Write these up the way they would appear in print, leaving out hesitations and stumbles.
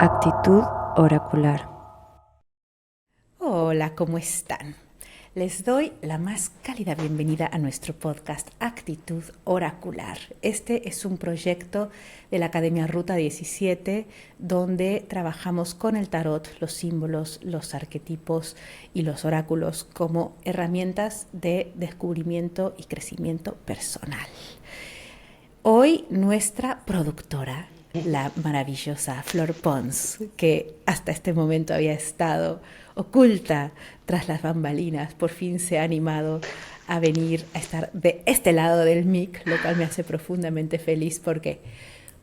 Actitud oracular. Hola, ¿cómo están? Les doy la más cálida bienvenida a nuestro podcast Actitud Oracular. Este es un proyecto de la Academia Ruta 17 donde trabajamos con el tarot, los símbolos, los arquetipos y los oráculos como herramientas de descubrimiento y crecimiento personal. Hoy nuestra productora, la maravillosa Flor Pons, que hasta este momento había estado oculta tras las bambalinas, por fin se ha animado a venir a estar de este lado del mic, lo cual me hace profundamente feliz porque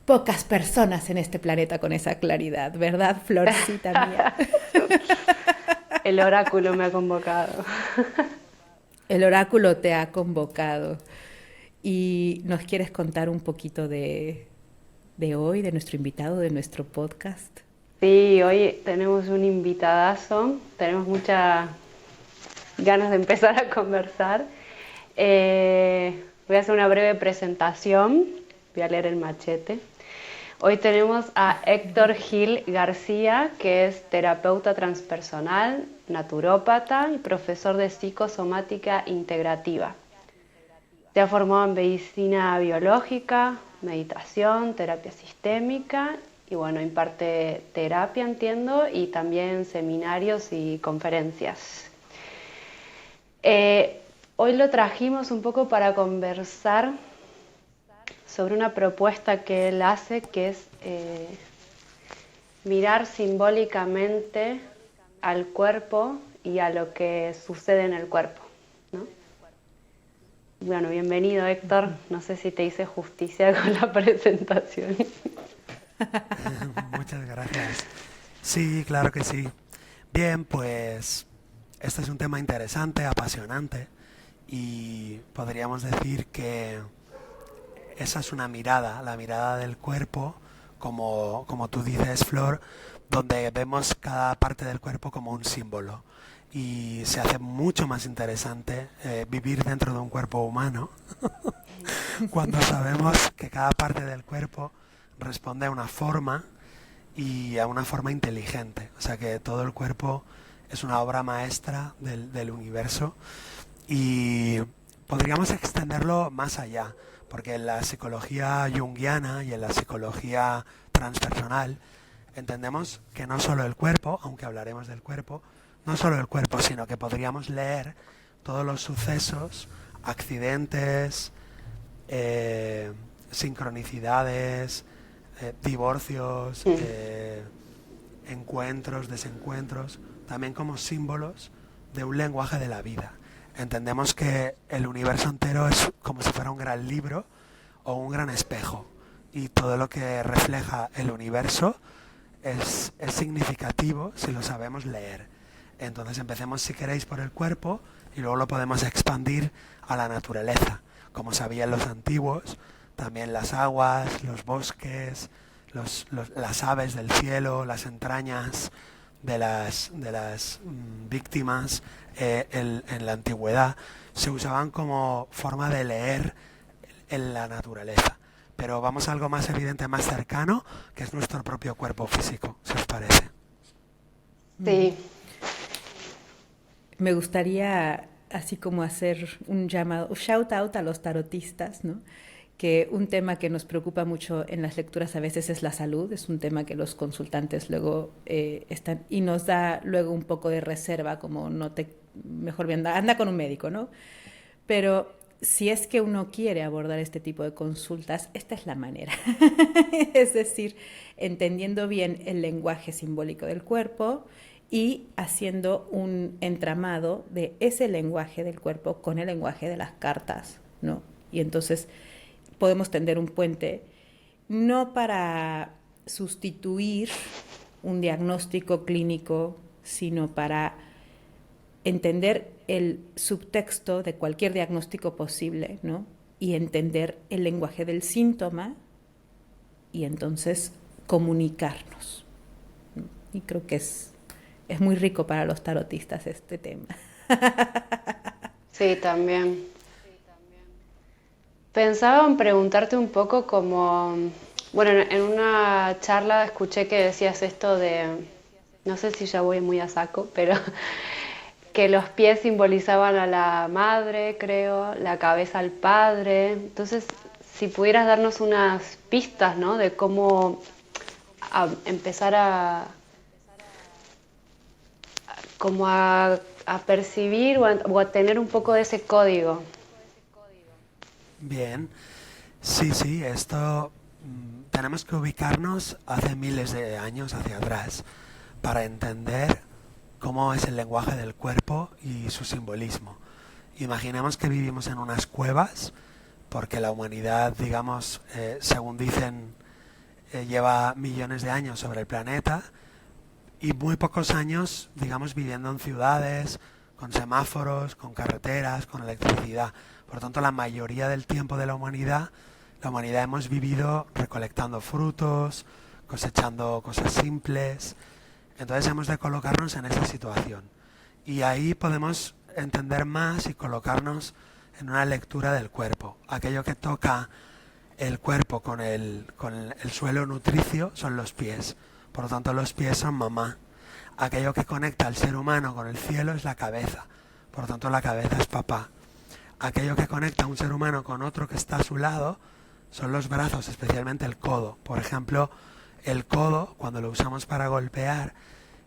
pocas personas en este planeta con esa claridad, ¿verdad, Florcita mía? El oráculo me ha convocado. El oráculo te ha convocado y nos quieres contar un poquito de hoy, de nuestro invitado, de nuestro podcast. Sí, hoy tenemos un invitadazo, tenemos muchas ganas de empezar a conversar. Voy a hacer una breve presentación, voy a leer el machete. Hoy tenemos a Héctor Gil García, que es terapeuta transpersonal, naturópata y profesor de psicosomática integrativa. Se ha formado en medicina biológica, meditación, terapia sistémica y bueno, imparte terapia, entiendo, y también seminarios y conferencias. Hoy lo trajimos un poco para conversar sobre una propuesta que él hace, que es mirar simbólicamente al cuerpo y a lo que sucede en el cuerpo, ¿no? Bueno, bienvenido, Héctor. No sé si te hice justicia con la presentación. Muchas gracias. Sí, claro que sí. Bien, pues este es un tema interesante, apasionante y podríamos decir que esa es una mirada, la mirada del cuerpo, como tú dices, Flor, donde vemos cada parte del cuerpo como un símbolo. Y se hace mucho más interesante vivir dentro de un cuerpo humano cuando sabemos que cada parte del cuerpo responde a una forma y a una forma inteligente. O sea que todo el cuerpo es una obra maestra del universo y podríamos extenderlo más allá, porque en la psicología junguiana y en la psicología transpersonal entendemos que no solo el cuerpo, aunque hablaremos del cuerpo, no solo el cuerpo, sino que podríamos leer todos los sucesos, accidentes, sincronicidades, divorcios, encuentros, desencuentros, también como símbolos de un lenguaje de la vida. Entendemos que el universo entero es como si fuera un gran libro o un gran espejo, y todo lo que refleja el universo es significativo si lo sabemos leer. Entonces empecemos, si queréis, por el cuerpo y luego lo podemos expandir a la naturaleza. Como sabían los antiguos, también las aguas, los bosques, las aves del cielo, las entrañas de las víctimas en la antigüedad se usaban como forma de leer en la naturaleza. Pero vamos a algo más evidente, más cercano, que es nuestro propio cuerpo físico, si os parece. Sí. Me gustaría así como hacer un llamado, un shout out a los tarotistas, ¿no? Que un tema que nos preocupa mucho en las lecturas a veces es la salud, es un tema que los consultantes luego están y nos da luego un poco de reserva, como mejor bien anda con un médico, ¿no? Pero si es que uno quiere abordar este tipo de consultas, esta es la manera. Es decir, entendiendo bien el lenguaje simbólico del cuerpo y haciendo un entramado de ese lenguaje del cuerpo con el lenguaje de las cartas, ¿no? Y entonces podemos tender un puente no para sustituir un diagnóstico clínico, sino para entender el subtexto de cualquier diagnóstico posible, ¿no? Y entender el lenguaje del síntoma y entonces comunicarnos, ¿no? Y creo que es muy rico para los tarotistas este tema. Sí, también. Pensaba en preguntarte un poco como, Bueno, en una charla escuché que decías esto de, no sé si ya voy muy a saco, pero que los pies simbolizaban a la madre, creo, la cabeza al padre. Entonces, si pudieras darnos unas pistas, ¿no? De cómo empezar a percibir o a tener un poco de ese código. Bien, sí, esto tenemos que ubicarnos hace miles de años hacia atrás para entender cómo es el lenguaje del cuerpo y su simbolismo. Imaginemos que vivimos en unas cuevas, porque la humanidad, digamos, según dicen, lleva millones de años sobre el planeta y muy pocos años, digamos, viviendo en ciudades, con semáforos, con carreteras, con electricidad. Por tanto, la mayoría del tiempo de la humanidad hemos vivido recolectando frutos, cosechando cosas simples. Entonces hemos de colocarnos en esa situación. Y ahí podemos entender más y colocarnos en una lectura del cuerpo. Aquello que toca el cuerpo con el suelo nutricio son los pies. Por lo tanto, los pies son mamá. Aquello que conecta al ser humano con el cielo es la cabeza. Por lo tanto, la cabeza es papá. Aquello que conecta a un ser humano con otro que está a su lado son los brazos, especialmente el codo. Por ejemplo, el codo, cuando lo usamos para golpear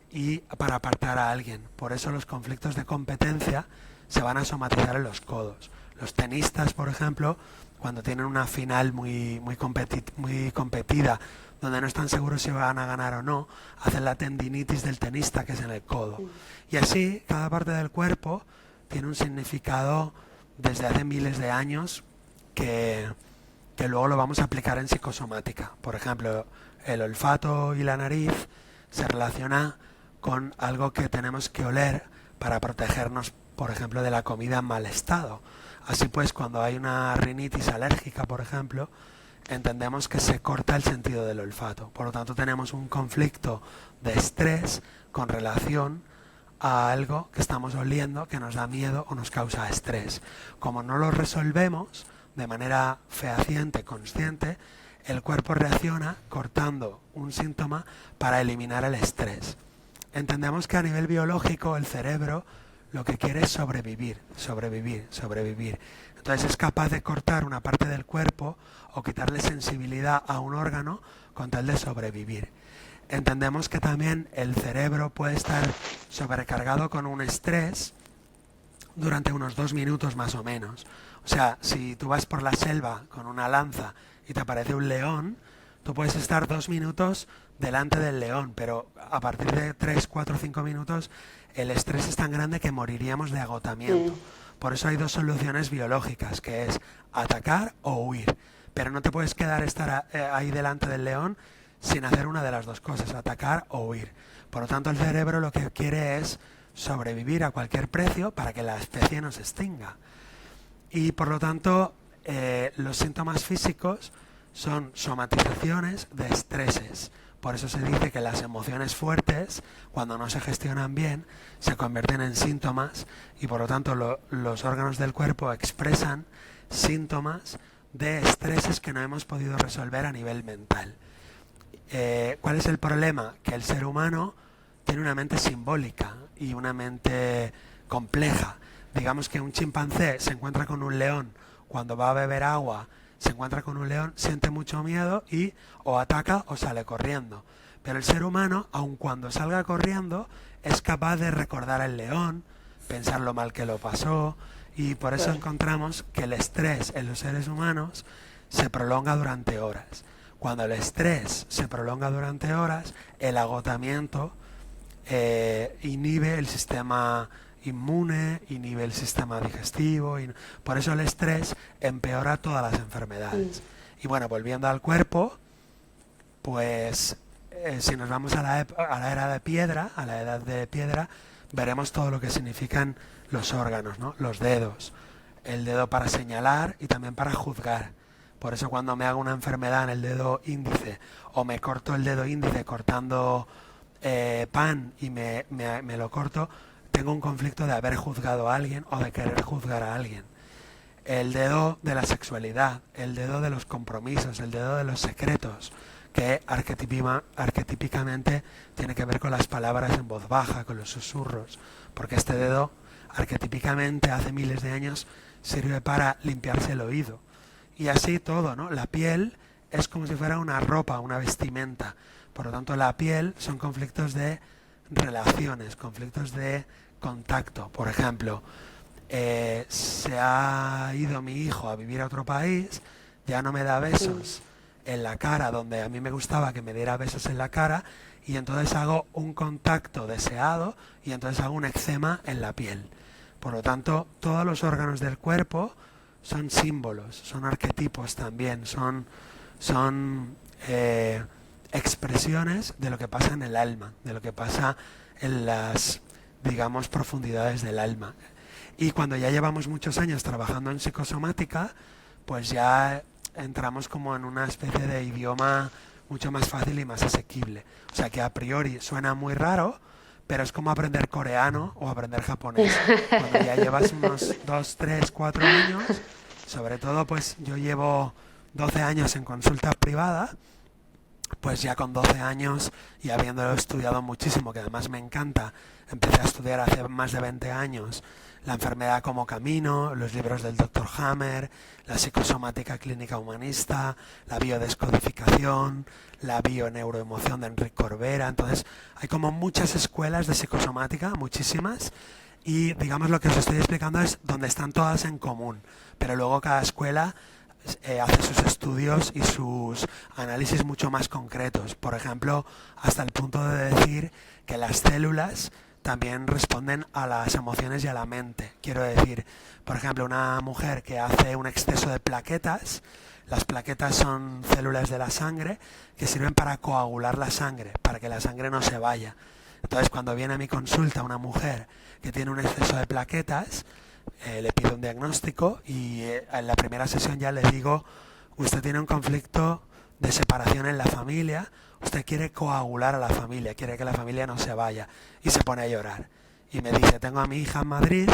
y para apartar a alguien. Por eso los conflictos de competencia se van a somatizar en los codos. Los tenistas, por ejemplo, cuando tienen una final muy competida, donde no están seguros si van a ganar o no, hacen la tendinitis del tenista, que es en el codo. Y así, cada parte del cuerpo tiene un significado desde hace miles de años que luego lo vamos a aplicar en psicosomática. Por ejemplo, el olfato y la nariz se relaciona con algo que tenemos que oler para protegernos, por ejemplo, de la comida en mal estado. Así pues, cuando hay una rinitis alérgica, por ejemplo, entendemos que se corta el sentido del olfato. Por lo tanto, tenemos un conflicto de estrés con relación a algo que estamos oliendo que nos da miedo o nos causa estrés. Como no lo resolvemos de manera fehaciente, consciente, el cuerpo reacciona cortando un síntoma para eliminar el estrés. Entendemos que a nivel biológico el cerebro lo que quiere es sobrevivir. Entonces es capaz de cortar una parte del cuerpo o quitarle sensibilidad a un órgano con tal de sobrevivir. Entendemos que también el cerebro puede estar sobrecargado con un estrés durante unos 2 minutos más o menos. O sea, si tú vas por la selva con una lanza y te aparece un león, tú puedes estar 2 minutos delante del león, pero a partir de 3, 4, 5 minutos el estrés es tan grande que moriríamos de agotamiento. Por eso hay 2 soluciones biológicas, que es atacar o huir. Pero no te puedes quedar ahí delante del león sin hacer una de las 2 cosas, atacar o huir. Por lo tanto, el cerebro lo que quiere es sobrevivir a cualquier precio para que la especie no se extinga. Y por lo tanto, los síntomas físicos son somatizaciones de estreses. Por eso se dice que las emociones fuertes, cuando no se gestionan bien, se convierten en síntomas y por lo tanto los órganos del cuerpo expresan síntomas de estreses que no hemos podido resolver a nivel mental. ¿Cuál es el problema? Que el ser humano tiene una mente simbólica y una mente compleja. Digamos que un chimpancé se encuentra con un león cuando va a beber agua, se encuentra con un león, siente mucho miedo y o ataca o sale corriendo. Pero el ser humano, aun cuando salga corriendo, es capaz de recordar al león, pensar lo mal que lo pasó, y por eso encontramos que el estrés en los seres humanos se prolonga durante horas. Cuando el estrés se prolonga durante horas, el agotamiento inhibe el sistema inmune, inhibe el sistema digestivo, por eso el estrés empeora todas las enfermedades. Y bueno, volviendo al cuerpo, pues si nos vamos a la era de piedra, a la edad de piedra, veremos todo lo que significan los órganos, ¿no? Los dedos, el dedo para señalar y también para juzgar. Por eso cuando me hago una enfermedad en el dedo índice o me corto el dedo índice cortando pan y me lo corto, tengo un conflicto de haber juzgado a alguien o de querer juzgar a alguien. el dedo de la sexualidad, el dedo de los compromisos, el dedo de los secretos, que arquetípicamente tiene que ver con las palabras en voz baja, con los susurros, porque este dedo arquetípicamente hace miles de años sirve para limpiarse el oído. Y así todo, ¿no? La piel es como si fuera una ropa, una vestimenta. Por lo tanto, la piel son conflictos de relaciones, conflictos de contacto. Por ejemplo, se ha ido mi hijo a vivir a otro país, ya no me da besos en la cara, donde a mí me gustaba que me diera besos en la cara, y entonces hago un contacto deseado y entonces hago un eczema en la piel. Por lo tanto, todos los órganos del cuerpo son símbolos, son arquetipos también, son expresiones de lo que pasa en el alma, de lo que pasa en las, digamos, profundidades del alma. Y cuando ya llevamos muchos años trabajando en psicosomática, pues ya entramos como en una especie de idioma mucho más fácil y más asequible. O sea que a priori suena muy raro, pero es como aprender coreano o aprender japonés. Cuando ya llevas unos 2, 3, 4 años, sobre todo pues yo llevo 12 años en consulta privada, pues ya con 12 años y habiéndolo estudiado muchísimo, que además me encanta, empecé a estudiar hace más de 20 años la enfermedad como camino, los libros del Dr. Hammer, la psicosomática clínica humanista, la biodescodificación, la bioneuroemoción de Enrique Corbera. Entonces hay como muchas escuelas de psicosomática, muchísimas, y digamos lo que os estoy explicando es donde están todas en común, pero luego cada escuela hace sus estudios y sus análisis mucho más concretos. Por ejemplo, hasta el punto de decir que las células también responden a las emociones y a la mente. Quiero decir, por ejemplo, una mujer que hace un exceso de plaquetas, las plaquetas son células de la sangre que sirven para coagular la sangre, para que la sangre no se vaya. Entonces, cuando viene a mi consulta una mujer que tiene un exceso de plaquetas, le pido un diagnóstico y en la primera sesión ya le digo, usted tiene un conflicto de separación en la familia, usted quiere coagular a la familia, quiere que la familia no se vaya, y se pone a llorar. Y me dice, tengo a mi hija en Madrid,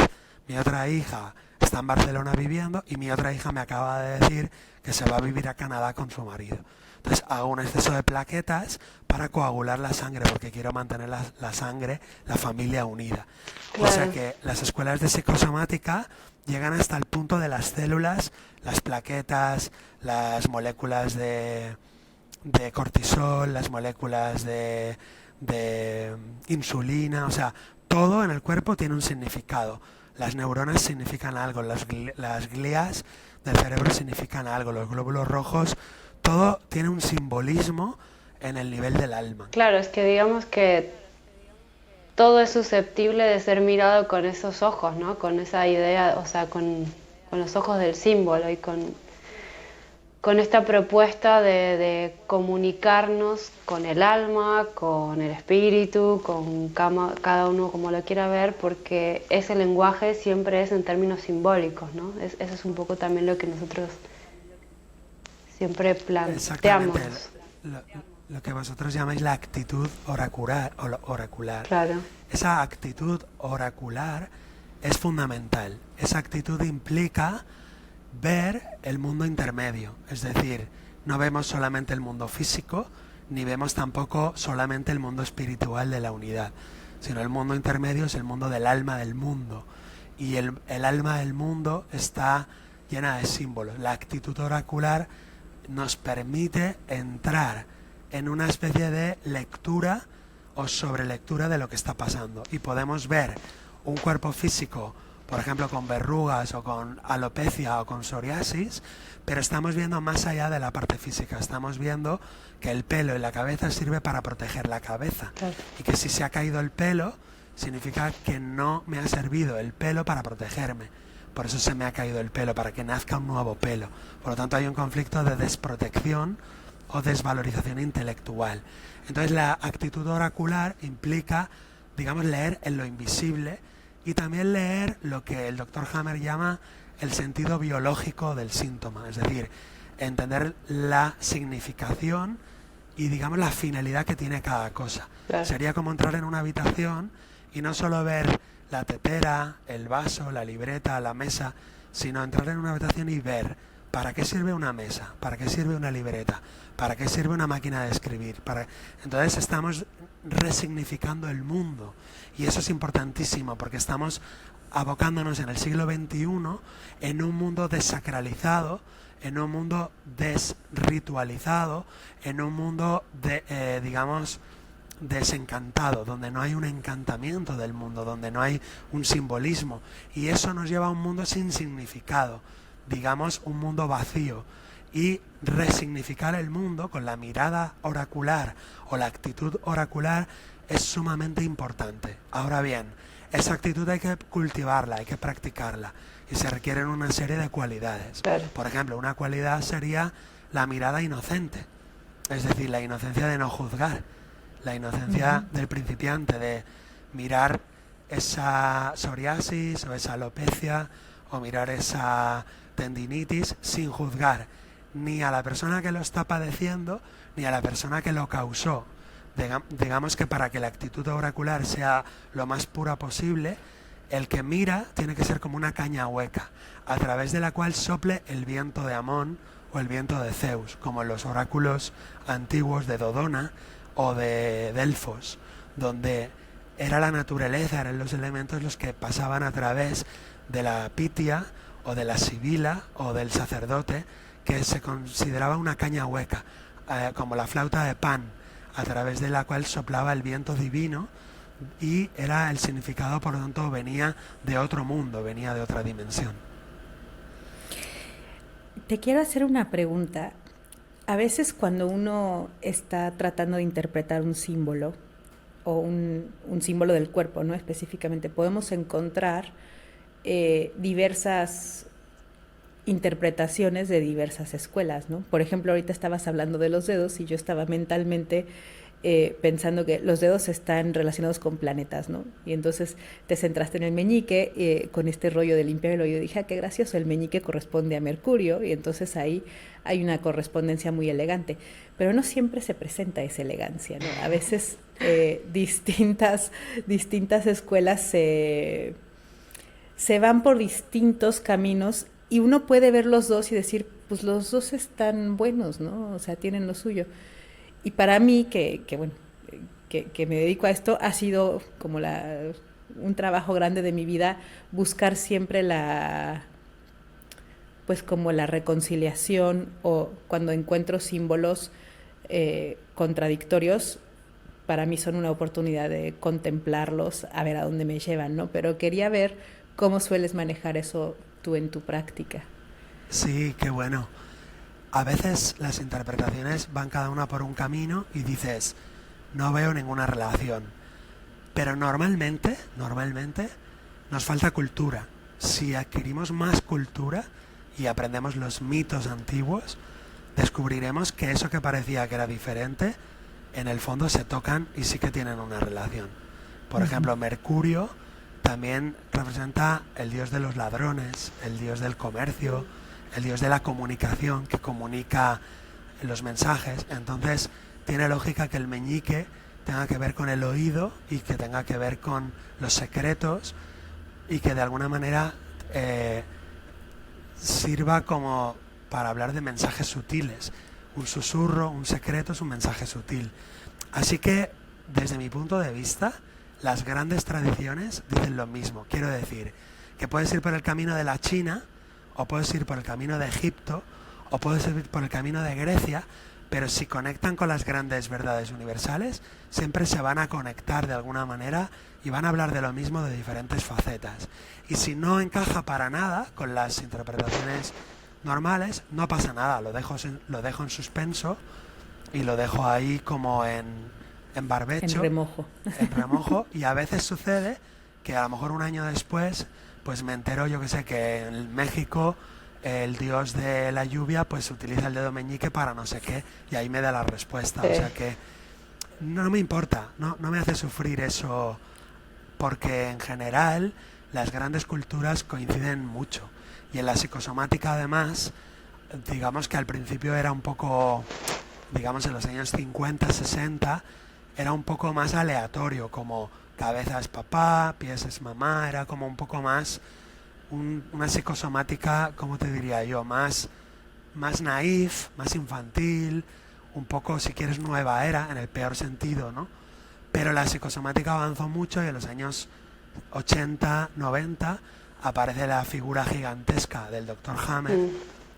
mi otra hija está en Barcelona viviendo y mi otra hija me acaba de decir que se va a vivir a Canadá con su marido. Entonces hago un exceso de plaquetas para coagular la sangre, porque quiero mantener la sangre, la familia unida. Claro. O sea que las escuelas de psicosomática llegan hasta el punto de las células, las plaquetas, las moléculas de cortisol, las moléculas de insulina, o sea, todo en el cuerpo tiene un significado. Las neuronas significan algo, las glías del cerebro significan algo, los glóbulos rojos, todo tiene un simbolismo en el nivel del alma. Claro, es que digamos que todo es susceptible de ser mirado con esos ojos, ¿no? Con esa idea, o sea, con los ojos del símbolo y con esta propuesta de comunicarnos con el alma, con el espíritu, con cada uno como lo quiera ver, porque ese lenguaje siempre es en términos simbólicos, ¿no? Eso es un poco también lo que nosotros siempre planteamos. Lo que vosotros llamáis la actitud oracular. Claro. Esa actitud oracular es fundamental. Esa actitud implica ver el mundo intermedio, es decir, no vemos solamente el mundo físico, ni vemos tampoco solamente el mundo espiritual de la unidad, sino el mundo intermedio es el mundo del alma del mundo, y el alma del mundo está llena de símbolos. La actitud oracular nos permite entrar en una especie de lectura o sobrelectura de lo que está pasando, y podemos ver un cuerpo físico, por ejemplo, con verrugas o con alopecia o con psoriasis, pero estamos viendo más allá de la parte física. Estamos viendo que el pelo en la cabeza sirve para proteger la cabeza. Claro. Y que si se ha caído el pelo, significa que no me ha servido el pelo para protegerme. Por eso se me ha caído el pelo, para que nazca un nuevo pelo. Por lo tanto, hay un conflicto de desprotección o desvalorización intelectual. Entonces, la actitud oracular implica, digamos, leer en lo invisible, y también leer lo que el Dr. Hammer llama el sentido biológico del síntoma, es decir, entender la significación y, digamos, la finalidad que tiene cada cosa. Claro. Sería como entrar en una habitación y no solo ver la tetera, el vaso, la libreta, la mesa, sino entrar en una habitación y ver para qué sirve una mesa, para qué sirve una libreta, para qué sirve una máquina de escribir. Entonces estamos resignificando el mundo, y eso es importantísimo porque estamos abocándonos en el siglo XXI en un mundo desacralizado, en un mundo desritualizado, en un mundo digamos, desencantado, donde no hay un encantamiento del mundo, donde no hay un simbolismo, y eso nos lleva a un mundo sin significado, digamos un mundo vacío. Y resignificar el mundo con la mirada oracular o la actitud oracular es sumamente importante. Ahora bien, esa actitud hay que cultivarla, hay que practicarla, y se requieren una serie de cualidades. Claro. Por ejemplo, una cualidad sería la mirada inocente, es decir, la inocencia de no juzgar, la inocencia del principiante, de mirar esa psoriasis o esa alopecia o mirar esa tendinitis sin juzgar ni a la persona que lo está padeciendo ni a la persona que lo causó. Digamos que para que la actitud oracular sea lo más pura posible, el que mira tiene que ser como una caña hueca, a través de la cual sople el viento de Amón o el viento de Zeus, como en los oráculos antiguos de Dodona o de Delfos, donde era la naturaleza, eran los elementos los que pasaban a través de la pitia o de la sibila o del sacerdote, que se consideraba una caña hueca, como la flauta de Pan, a través de la cual soplaba el viento divino, y era el significado, por lo tanto, venía de otro mundo, venía de otra dimensión. Te quiero hacer una pregunta. A veces cuando uno está tratando de interpretar un símbolo, o un símbolo del cuerpo, ¿no? Específicamente, podemos encontrar diversas interpretaciones de diversas escuelas, ¿no? Por ejemplo, ahorita estabas hablando de los dedos y yo estaba mentalmente pensando que los dedos están relacionados con planetas, ¿no? Y entonces te centraste en el meñique con este rollo de limpiar el oído. Dije, qué gracioso, el meñique corresponde a Mercurio, y entonces ahí hay una correspondencia muy elegante. Pero no siempre se presenta esa elegancia, ¿no? A veces distintas escuelas se van por distintos caminos, y uno puede ver los dos y decir, pues los dos están buenos, ¿no? O sea, tienen lo suyo. Y para mí, que me dedico a esto, ha sido como un trabajo grande de mi vida, buscar siempre como la reconciliación, o cuando encuentro símbolos contradictorios, para mí son una oportunidad de contemplarlos, a ver a dónde me llevan, ¿no? Pero quería ver cómo sueles manejar eso tú en tu práctica. Sí, qué bueno. A veces las interpretaciones van cada una por un camino y dices, no veo ninguna relación. Pero normalmente nos falta cultura. Si adquirimos más cultura y aprendemos los mitos antiguos, descubriremos que eso que parecía que era diferente, en el fondo se tocan y sí que tienen una relación. Por ejemplo, Mercurio también representa el dios de los ladrones, el dios del comercio, el dios de la comunicación, que comunica los mensajes. Entonces tiene lógica que el meñique tenga que ver con el oído y que tenga que ver con los secretos, y que de alguna manera sirva como para hablar de mensajes sutiles. Un susurro, un secreto es un mensaje sutil. Así que, desde mi punto de vista, las grandes tradiciones dicen lo mismo. Quiero decir que puedes ir por el camino de la China, o puedes ir por el camino de Egipto, o puedes ir por el camino de Grecia, pero si conectan con las grandes verdades universales, siempre se van a conectar de alguna manera y van a hablar de lo mismo de diferentes facetas. Y si no encaja para nada con las interpretaciones normales, no pasa nada, lo dejo en suspenso y lo dejo ahí como en barbecho, en remojo, y a veces sucede que a lo mejor un año después pues me entero, yo que sé, que en México el dios de la lluvia pues utiliza el dedo meñique para no sé qué, y ahí me da la respuesta. O sea que no me importa, no me hace sufrir eso, porque en general las grandes culturas coinciden mucho, y en la psicosomática además, digamos que al principio era un poco, digamos en los años 50, 60, era un poco más aleatorio, como cabeza es papá, pies es mamá, era como un poco más una psicosomática, ¿cómo te diría yo? Más naif, más infantil, un poco, si quieres, nueva era, en el peor sentido, ¿no? Pero la psicosomática avanzó mucho y en los años 80, 90 aparece la figura gigantesca del Dr. Hammer,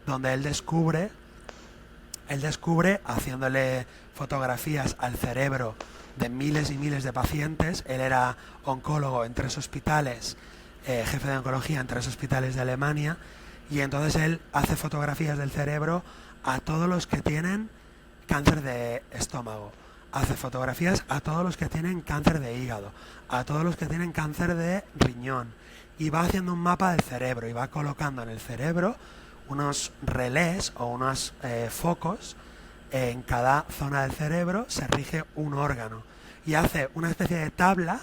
donde él descubre haciéndole fotografías al cerebro de miles y miles de pacientes. Él era oncólogo en 3 hospitales, jefe de oncología en 3 hospitales de Alemania, y entonces él hace fotografías del cerebro a todos los que tienen cáncer de estómago, hace fotografías a todos los que tienen cáncer de hígado, a todos los que tienen cáncer de riñón, y va haciendo un mapa del cerebro y va colocando en el cerebro unos relés o unos focos. En cada zona del cerebro se rige un órgano y hace una especie de tabla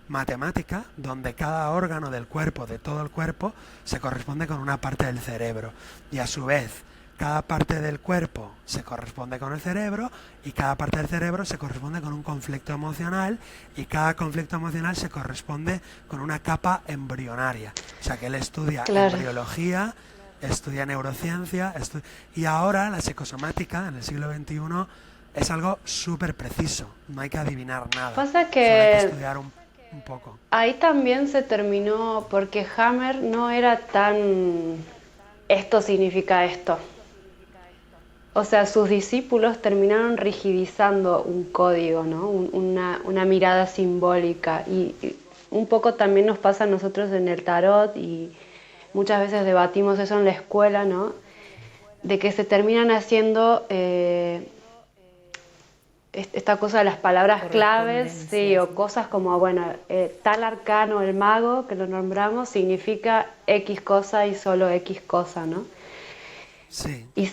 matemática donde cada órgano del cuerpo, de todo el cuerpo, se corresponde con una parte del cerebro, y a su vez cada parte del cuerpo se corresponde con el cerebro, y cada parte del cerebro se corresponde con un conflicto emocional, y cada conflicto emocional se corresponde con una capa embrionaria. O sea que él estudia embriología, estudia neurociencia, y ahora la psicosomática en el siglo XXI es algo súper preciso, no hay que adivinar nada. Pasa Solo que hay que estudiar un poco. ahí también se terminó, porque Hammer no era tan esto significa esto. O sea, sus discípulos terminaron rigidizando un código, ¿no? Una mirada simbólica. Y un poco también nos pasa a nosotros en el tarot, y muchas veces debatimos eso en la escuela, ¿no? De que se terminan haciendo esta cosa de las palabras claves, sí, o cosas como, bueno, tal arcano, el mago, que lo nombramos, significa X cosa y solo X cosa, ¿no? Sí. Y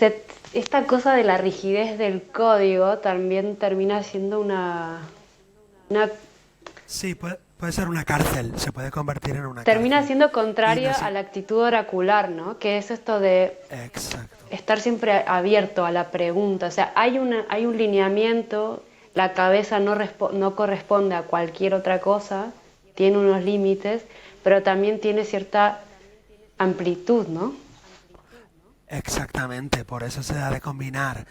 esta cosa de la rigidez del código también termina siendo una Sí, puede ser una cárcel, se puede convertir en una termina cárcel. siendo contrario Y no sé- a la actitud oracular, ¿no? Que es esto de Exacto. estar siempre abierto a la pregunta. O sea, hay un lineamiento, la cabeza no corresponde a cualquier otra cosa, tiene unos límites, pero también tiene cierta amplitud, ¿no? Exactamente, por eso se ha de combinar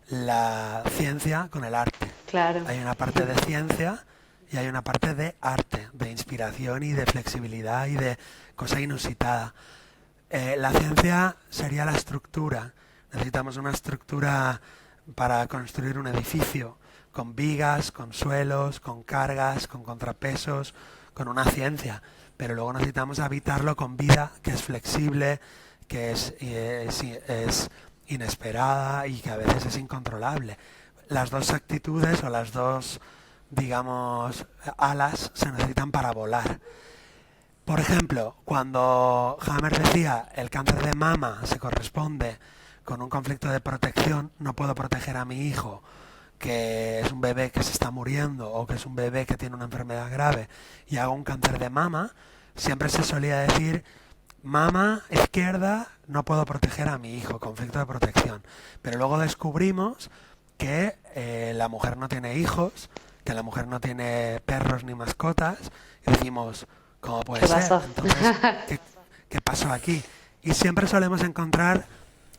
la ciencia con el arte. Claro. Hay una parte de ciencia y hay una parte de arte, de inspiración y de flexibilidad y de cosa inusitada. La ciencia sería la estructura. Necesitamos una estructura para construir un edificio, con vigas, con suelos, con cargas, con contrapesos, con una ciencia. Pero luego necesitamos habitarlo con vida, que es flexible, que es inesperada y que a veces es incontrolable. Las dos actitudes o las dos, digamos, alas se necesitan para volar. Por ejemplo, cuando Hammer decía el cáncer de mama se corresponde con un conflicto de protección, no puedo proteger a mi hijo, que es un bebé que se está muriendo o que es un bebé que tiene una enfermedad grave, y hago un cáncer de mama, siempre se solía decir, mama izquierda, no puedo proteger a mi hijo, conflicto de protección. Pero luego descubrimos que la mujer no tiene hijos, que la mujer no tiene perros ni mascotas, y decimos, ¿cómo puede ¿Qué ser? pasó? Entonces, ¿qué pasó aquí? Y siempre solemos encontrar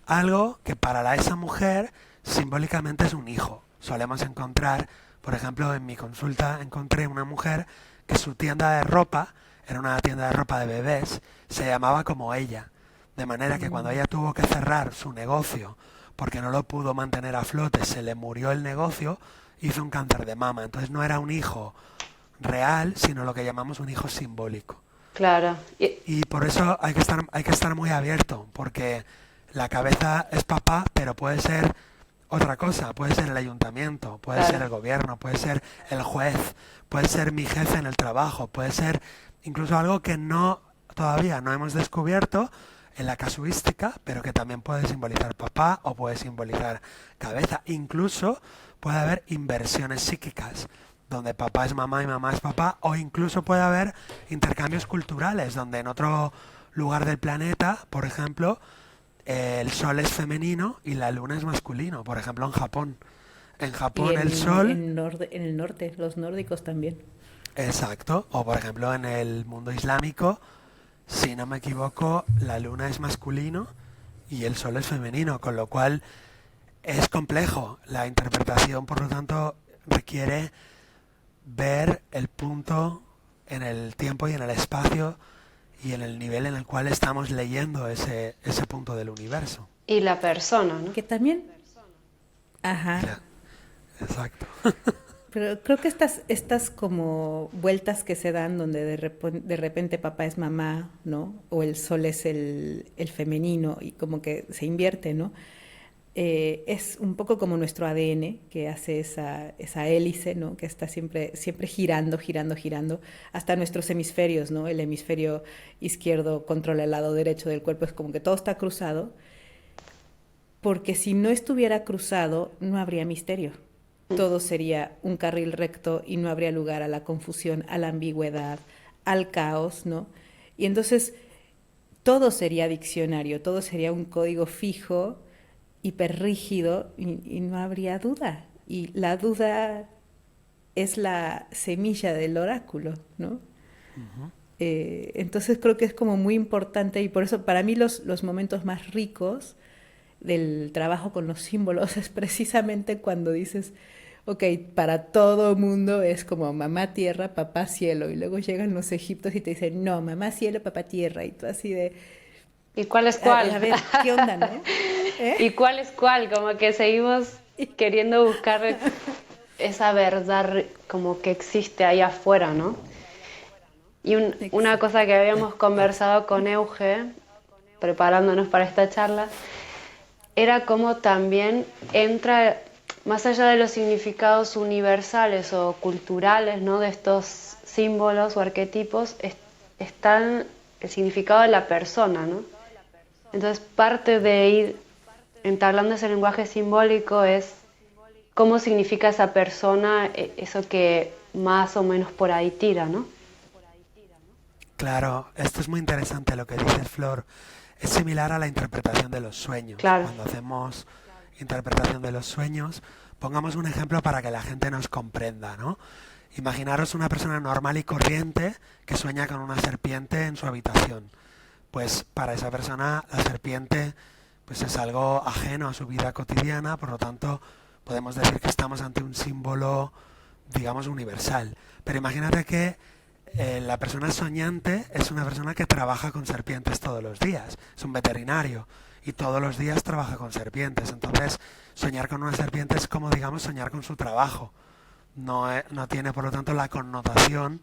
algo que para esa mujer simbólicamente es un hijo. Solemos encontrar, por ejemplo, en mi consulta encontré una mujer que su tienda de ropa era una tienda de ropa de bebés, se llamaba como ella. De manera que cuando ella tuvo que cerrar su negocio porque no lo pudo mantener a flote, se le murió el negocio, hizo un cáncer de mama. Entonces no era un hijo real, sino lo que llamamos un hijo simbólico. Claro. Y por eso hay que estar muy abierto, porque la cabeza es papá, pero puede ser otra cosa, puede ser el ayuntamiento, puede Claro. ser el gobierno, puede ser el juez, puede ser mi jefe en el trabajo, puede ser incluso algo que todavía no hemos descubierto en la casuística, pero que también puede simbolizar papá o puede simbolizar cabeza. Incluso puede haber inversiones psíquicas, donde papá es mamá y mamá es papá, o incluso puede haber intercambios culturales, donde en otro lugar del planeta, por ejemplo, el sol es femenino y la luna es masculino, por ejemplo en Japón. En Japón el sol... En el norte, los nórdicos también. Exacto, o por ejemplo en el mundo islámico si no me equivoco, la luna es masculino y el sol es femenino, con lo cual es complejo. La interpretación, por lo tanto, requiere ver el punto en el tiempo y en el espacio y en el nivel en el cual estamos leyendo ese punto del universo. Y la persona, ¿no? Que también, ajá, Exacto. pero creo que estas como vueltas que se dan donde de repente papá es mamá, ¿no? O el sol es el femenino y como que se invierte, ¿no? Es un poco como nuestro ADN que hace esa hélice, ¿no? Que está siempre girando, girando, girando, hasta nuestros hemisferios, ¿no? El hemisferio izquierdo controla el lado derecho del cuerpo, es como que todo está cruzado, porque si no estuviera cruzado no habría misterio. Todo sería un carril recto y no habría lugar a la confusión, a la ambigüedad, al caos, ¿no? Y entonces todo sería diccionario, todo sería un código fijo, hiperrígido y no habría duda. Y la duda es la semilla del oráculo, ¿no? Entonces creo que es como muy importante y por eso para mí los momentos más ricos del trabajo con los símbolos es precisamente cuando dices, ok, para todo mundo es como mamá tierra, papá cielo, y luego llegan los egipcios y te dicen, no, mamá cielo, papá tierra, y tú así de... ¿Y cuál es cuál? A ver, ¿qué onda, no? ¿Y cuál es cuál? Como que seguimos queriendo buscar esa verdad como que existe ahí afuera, ¿no? Y una cosa que habíamos conversado con Euge, preparándonos para esta charla, era cómo también entra, más allá de los significados universales o culturales, ¿no? De estos símbolos o arquetipos, está el significado de la persona, ¿no? Entonces parte de ir entablando ese lenguaje simbólico es cómo significa esa persona, eso que más o menos por ahí tira, ¿no? Claro, esto es muy interesante lo que dices, Flor. Es similar a la interpretación de los sueños. Claro. Cuando hacemos interpretación de los sueños, pongamos un ejemplo para que la gente nos comprenda, ¿no? Imaginaros una persona normal y corriente que sueña con una serpiente en su habitación. Pues para esa persona la serpiente pues es algo ajeno a su vida cotidiana, por lo tanto podemos decir que estamos ante un símbolo, digamos, universal. Pero imagínate que la persona soñante es una persona que trabaja con serpientes todos los días, es un veterinario y todos los días trabaja con serpientes. Entonces soñar con una serpiente es como, digamos, soñar con su trabajo. No tiene, por lo tanto, la connotación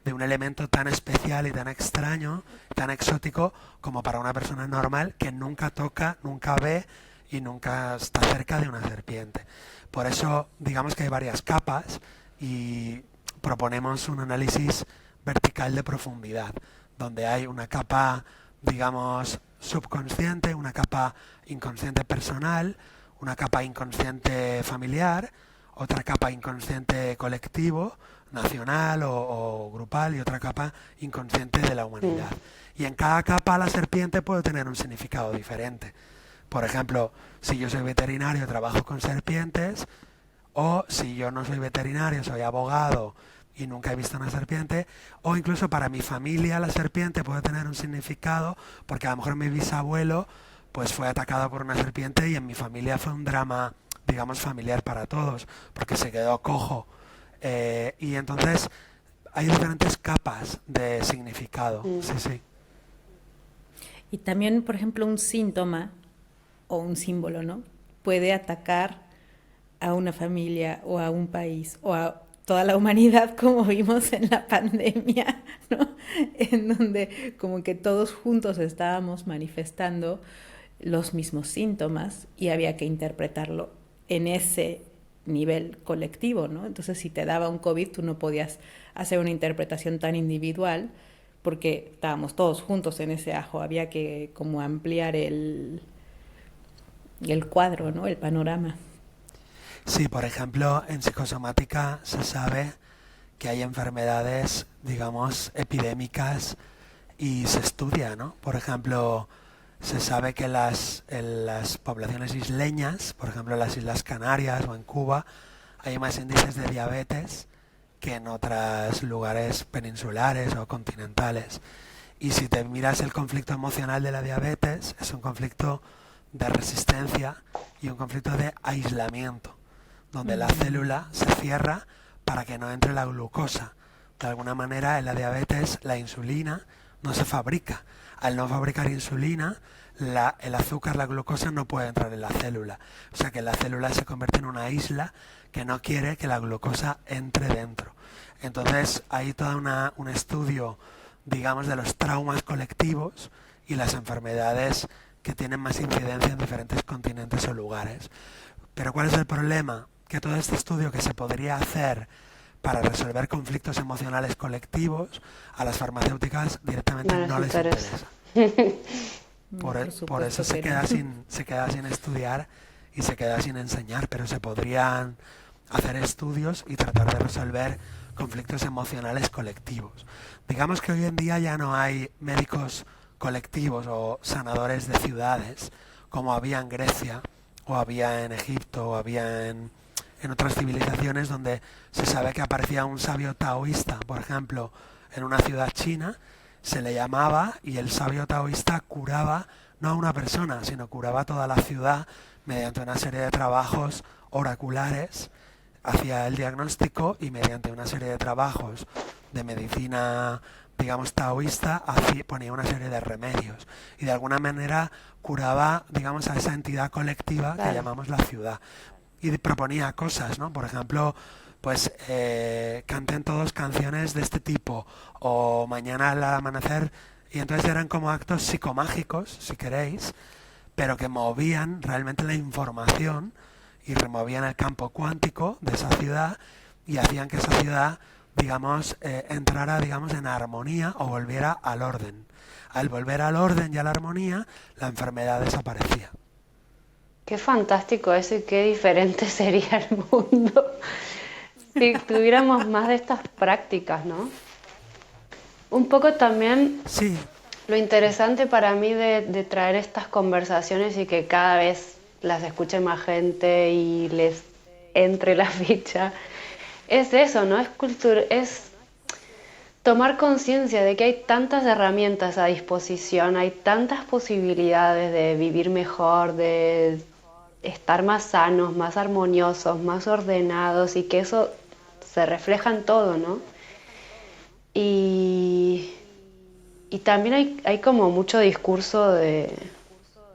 de un elemento tan especial y tan extraño, tan exótico como para una persona normal que nunca toca, nunca ve y nunca está cerca de una serpiente. Por eso, digamos que hay varias capas y proponemos un análisis vertical de profundidad, donde hay una capa, digamos, subconsciente, una capa inconsciente personal, una capa inconsciente familiar, otra capa inconsciente colectivo, nacional o grupal, y otra capa inconsciente de la humanidad. Y en cada capa la serpiente puede tener un significado diferente. Por ejemplo, si yo soy veterinario, trabajo con serpientes, o si yo no soy veterinario, soy abogado y nunca he visto una serpiente, o incluso para mi familia la serpiente puede tener un significado, porque a lo mejor mi bisabuelo pues fue atacado por una serpiente y en mi familia fue un drama, digamos, familiar para todos, porque se quedó cojo. Y entonces hay diferentes capas de significado. Sí, sí. Y también, por ejemplo, un síntoma o un símbolo, ¿no? Puede atacar a una familia o a un país o a toda la humanidad, como vimos en la pandemia, ¿no? En donde como que todos juntos estábamos manifestando los mismos síntomas y había que interpretarlo en ese nivel colectivo, ¿no? Entonces, si te daba un COVID, tú no podías hacer una interpretación tan individual porque estábamos todos juntos en ese ajo. Había que como ampliar el cuadro, ¿no? El panorama. Sí, por ejemplo, en psicosomática se sabe que hay enfermedades, digamos, epidémicas y se estudia, ¿no? Por ejemplo, se sabe que en las poblaciones isleñas, por ejemplo en las Islas Canarias o en Cuba, hay más índices de diabetes que en otros lugares peninsulares o continentales. Y si te miras el conflicto emocional de la diabetes, es un conflicto de resistencia y un conflicto de aislamiento, donde la célula se cierra para que no entre la glucosa. De alguna manera, en la diabetes la insulina no se fabrica. Al no fabricar insulina, el azúcar, la glucosa no puede entrar en la célula. O sea que la célula se convierte en una isla que no quiere que la glucosa entre dentro. Entonces hay todo un estudio, digamos, de los traumas colectivos y las enfermedades que tienen más incidencia en diferentes continentes o lugares. Pero ¿cuál es el problema? Que todo este estudio que se podría hacer para resolver conflictos emocionales colectivos, a las farmacéuticas directamente no les interesa. Por eso se queda sin estudiar y se queda sin enseñar, pero se podrían hacer estudios y tratar de resolver conflictos emocionales colectivos. Digamos que hoy en día ya no hay médicos colectivos o sanadores de ciudades como había en Grecia o había en Egipto o había en otras civilizaciones donde se sabe que aparecía un sabio taoísta, por ejemplo, en una ciudad china, se le llamaba y el sabio taoísta curaba no a una persona, sino curaba toda la ciudad mediante una serie de trabajos oraculares, hacía el diagnóstico y mediante una serie de trabajos de medicina, digamos, taoísta, ponía una serie de remedios y de alguna manera curaba, digamos, a esa entidad colectiva que llamamos la ciudad. Y proponía cosas, ¿no? Por ejemplo, pues canten todos canciones de este tipo, o mañana al amanecer, y entonces eran como actos psicomágicos, si queréis, pero que movían realmente la información y removían el campo cuántico de esa ciudad y hacían que esa ciudad, digamos, entrara, digamos, en armonía o volviera al orden. Al volver al orden y a la armonía, la enfermedad desaparecía. Qué fantástico eso y qué diferente sería el mundo si tuviéramos más de estas prácticas, ¿no? Un poco también Sí. Lo interesante para mí de traer estas conversaciones y que cada vez las escuche más gente y les entre la ficha, es eso, ¿no? Es tomar conciencia de que hay tantas herramientas a disposición, hay tantas posibilidades de vivir mejor, de estar más sanos, más armoniosos, más ordenados y que eso se refleja en todo, ¿no? Y también hay como mucho discurso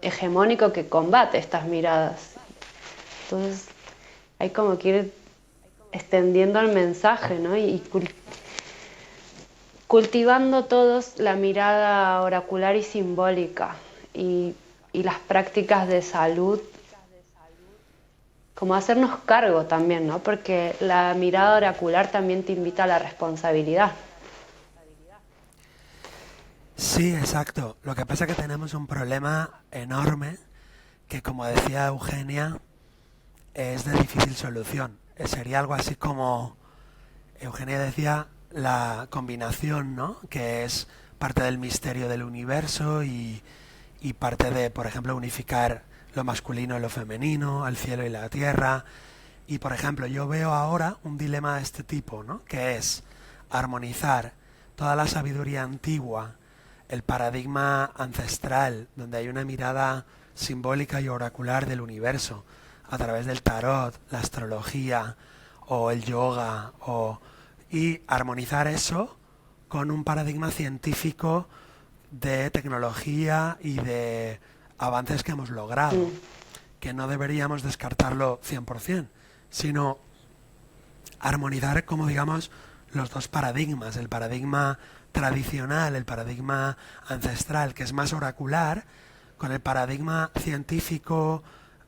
hegemónico que combate estas miradas. Entonces hay como que ir extendiendo el mensaje, ¿no? Y cultivando todos la mirada oracular y simbólica y las prácticas de salud, como hacernos cargo también, ¿no? Porque la mirada oracular también te invita a la responsabilidad. Sí, exacto. Lo que pasa es que tenemos un problema enorme que, como decía Eugenia, es de difícil solución. Sería algo así como, Eugenia decía, la combinación, ¿no? Que es parte del misterio del universo y parte de, por ejemplo, unificar lo masculino y lo femenino, el cielo y la tierra. Y, por ejemplo, yo veo ahora un dilema de este tipo, ¿no? Que es armonizar toda la sabiduría antigua, el paradigma ancestral, donde hay una mirada simbólica y oracular del universo, a través del tarot, la astrología o el yoga, y armonizar eso con un paradigma científico de tecnología y de avances que hemos logrado, que no deberíamos descartarlo 100%, sino armonizar como, digamos, los dos paradigmas, el paradigma tradicional, el paradigma ancestral, que es más oracular, con el paradigma científico,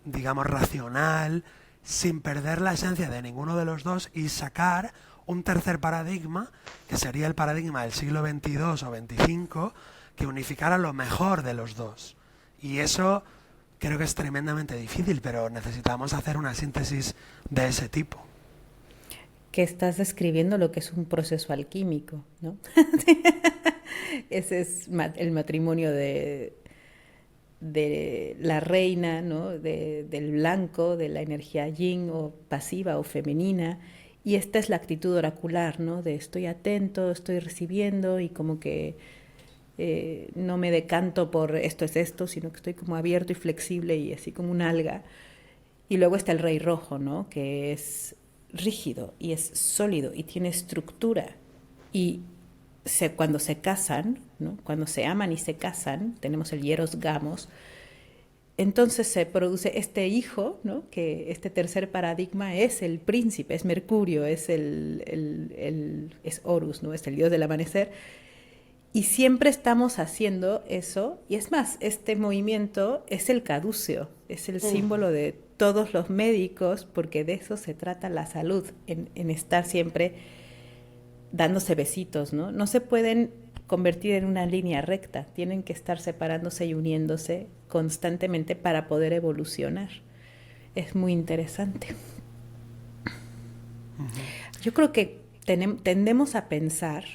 digamos, racional, sin perder la esencia de ninguno de los dos y sacar un tercer paradigma, que sería el paradigma del siglo XXII o XXV, que unificara lo mejor de los dos. Y eso creo que es tremendamente difícil, pero necesitamos hacer una síntesis de ese tipo. Que estás describiendo lo que es un proceso alquímico, ¿no? Ese es el matrimonio de la reina, ¿no? Del blanco, de la energía yin o pasiva o femenina, y esta es la actitud oracular, ¿no? De estoy atento, estoy recibiendo y como que no me decanto por esto es esto, sino que estoy como abierto y flexible y así como un alga. Y luego está el rey rojo, ¿no? Que es rígido y es sólido y tiene estructura. Y cuando se casan, ¿no? Cuando se aman y se casan, tenemos el hieros gamos, entonces se produce este hijo, ¿no? Que este tercer paradigma es el príncipe, es Mercurio, es es Horus, ¿no? Es el dios del amanecer. Y siempre estamos haciendo eso. Y es más, este movimiento es el caduceo, es el símbolo de todos los médicos, porque de eso se trata la salud, en estar siempre dándose besitos, ¿no? No se pueden convertir en una línea recta, tienen que estar separándose y uniéndose constantemente para poder evolucionar. Es muy interesante. Yo creo que tendemos a pensar,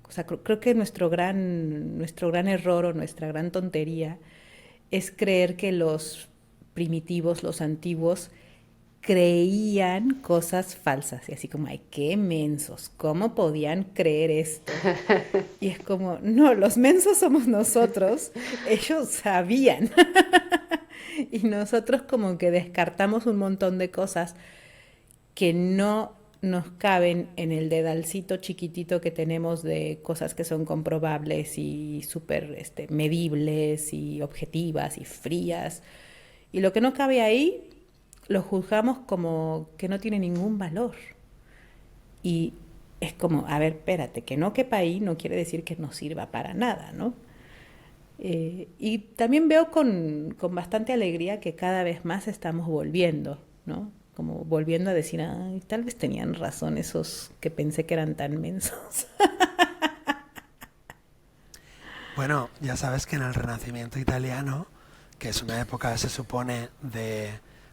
o sea, creo que nuestro gran error o nuestra gran tontería es creer que los primitivos, los antiguos, creían cosas falsas y así como, ay, qué mensos, ¿cómo podían creer esto? Y es como, no, los mensos somos nosotros, ellos sabían. Y nosotros como que descartamos un montón de cosas que no nos caben en el dedalcito chiquitito que tenemos de cosas que son comprobables y súper medibles y objetivas y frías. Y lo que no cabe ahí lo juzgamos como que no tiene ningún valor. Y es como, a ver, espérate, que no quepa ahí no quiere decir que no sirva para nada, ¿no? Y también veo con bastante alegría que cada vez más estamos volviendo, ¿no? Como volviendo a decir, ay, tal vez tenían razón esos que pensé que eran tan mensos. Bueno, ya sabes que en el Renacimiento italiano, que es una época, se supone, de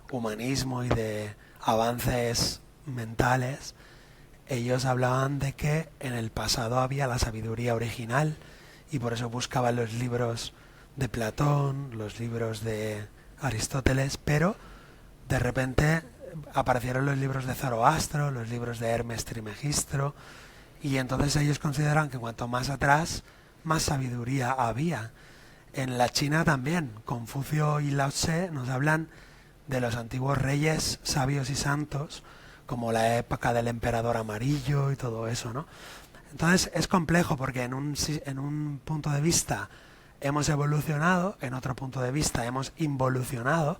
humanismo y de avances mentales, ellos hablaban de que en el pasado había la sabiduría original y por eso buscaban los libros de Platón, los libros de Aristóteles, pero de repente aparecieron los libros de Zoroastro, los libros de Hermes Trismegisto, y entonces ellos consideran que cuanto más atrás, más sabiduría había. En la China también, Confucio y Lao Tse nos hablan de los antiguos reyes sabios y santos, como la época del emperador amarillo y todo eso, ¿no? Entonces es complejo porque en un punto de vista hemos evolucionado, en otro punto de vista hemos involucionado.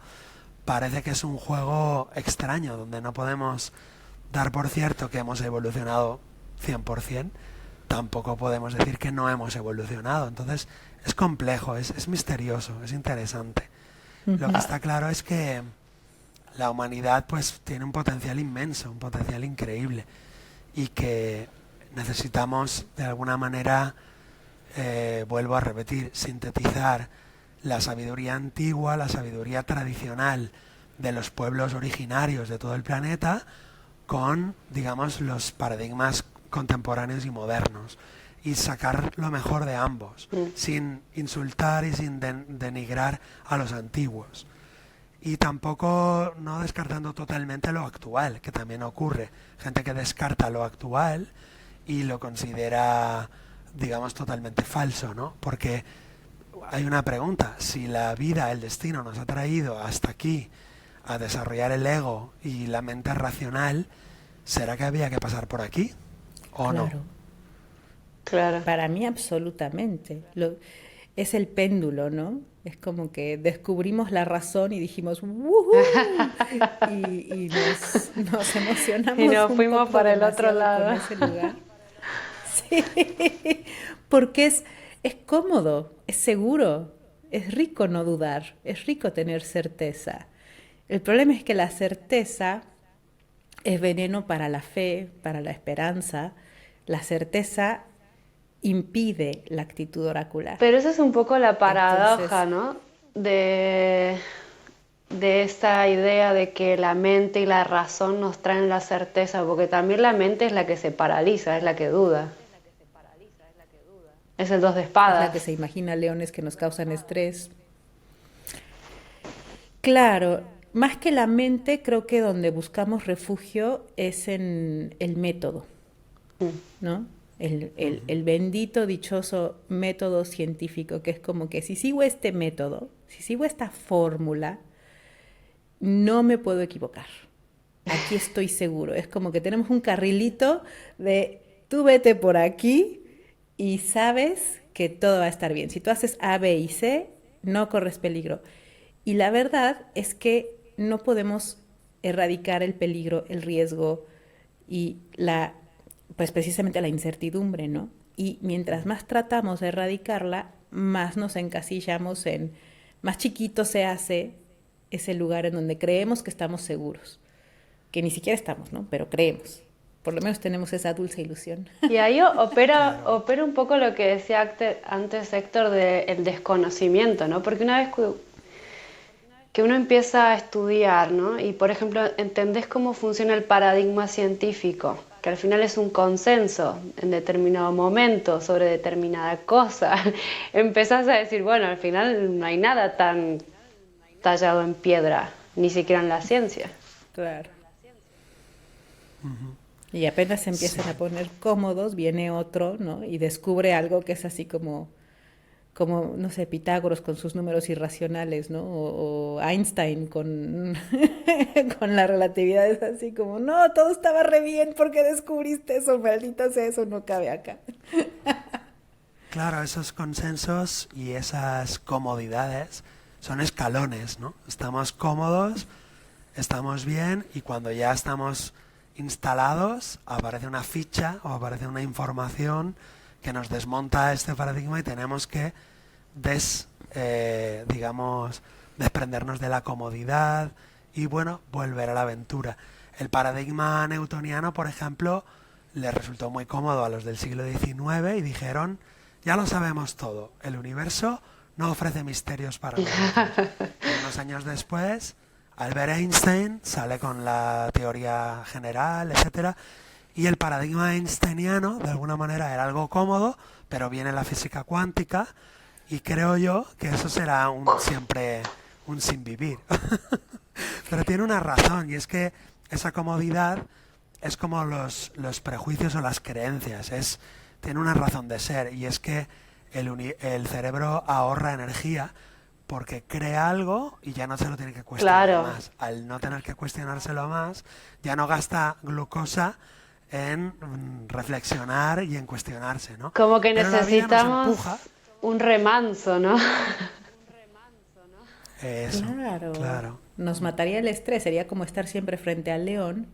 Parece que es un juego extraño donde no podemos dar por cierto que hemos evolucionado 100%, tampoco podemos decir que no hemos evolucionado. Entonces es complejo, es misterioso, es interesante. Lo que está claro es que la humanidad pues tiene un potencial inmenso, un potencial increíble y que necesitamos de alguna manera, vuelvo a repetir, sintetizar la sabiduría antigua, la sabiduría tradicional de los pueblos originarios de todo el planeta con, digamos, los paradigmas contemporáneos y modernos y sacar lo mejor de ambos, sin insultar y sin denigrar a los antiguos. Y tampoco no descartando totalmente lo actual, que también ocurre. Gente que descarta lo actual y lo considera, digamos, totalmente falso, ¿no? Porque hay una pregunta, si la vida, el destino nos ha traído hasta aquí a desarrollar el ego y la mente racional, ¿será que había que pasar por aquí o Claro. no? Claro. Para mí absolutamente. Es el péndulo, ¿no? Es como que descubrimos la razón y dijimos ¡wujú! Y nos emocionamos Y nos un fuimos poco para el otro demasiado lado. con ese lugar. Sí, porque es cómodo, es seguro, es rico no dudar, es rico tener certeza. El problema es que la certeza es veneno para la fe, para la esperanza. La certeza impide la actitud oracular. Pero esa es un poco la paradoja, Entonces, ¿no? De esta idea de que la mente y la razón nos traen la certeza, porque también la mente es la que se paraliza, es la que duda. Es el 2 de es la que espadas. se imagina leones que nos causan estrés. Claro, más que la mente, creo que donde buscamos refugio es en el método, ¿no? El bendito, dichoso método científico, que es como que si sigo este método, si sigo esta fórmula, no me puedo equivocar. Aquí estoy seguro. Es como que tenemos un carrilito de tú vete por aquí y sabes que todo va a estar bien. Si tú haces A, B y C, no corres peligro. Y la verdad es que no podemos erradicar el peligro, el riesgo y pues precisamente la incertidumbre, ¿no? Y mientras más tratamos de erradicarla, más nos encasillamos más chiquito se hace ese lugar en donde creemos que estamos seguros, que ni siquiera estamos, ¿no? Pero creemos. Por lo menos tenemos esa dulce ilusión. Y ahí opera un poco lo que decía antes Héctor del desconocimiento, ¿no? Porque una vez que uno empieza a estudiar, ¿no? Y por ejemplo, entendés cómo funciona el paradigma científico, que al final es un consenso en determinado momento sobre determinada cosa, empezás a decir, bueno, al final no hay nada tan tallado en piedra, ni siquiera en la ciencia. Claro. Y apenas se empiezan a poner cómodos, viene otro, ¿no? Y descubre algo que es así como no sé, Pitágoras con sus números irracionales, ¿no? O Einstein con la relatividad, es así como, no, todo estaba re bien porque descubriste eso, maldita sea, eso no cabe acá. Claro, esos consensos y esas comodidades son escalones, ¿no? Estamos cómodos, estamos bien y cuando ya estamos instalados aparece una ficha o aparece una información que nos desmonta este paradigma y tenemos que desprendernos de la comodidad y bueno, volver a la aventura. El paradigma newtoniano, por ejemplo, le resultó muy cómodo a los del siglo XIX y dijeron, ya lo sabemos todo, el universo no ofrece misterios para nosotros. Y unos años después, Albert Einstein sale con la teoría general, etcétera, y el paradigma einsteiniano, de alguna manera, era algo cómodo, pero viene la física cuántica, y creo yo que eso será siempre un sin vivir. Pero tiene una razón, y es que esa comodidad es como los prejuicios o las creencias, tiene una razón de ser, y es que el cerebro ahorra energía porque crea algo y ya no se lo tiene que cuestionar más. Al no tener que cuestionárselo más, ya no gasta glucosa en reflexionar y en cuestionarse, ¿no? Como que pero necesitamos un remanso, ¿no? Eso, claro. Nos mataría el estrés, sería como estar siempre frente al león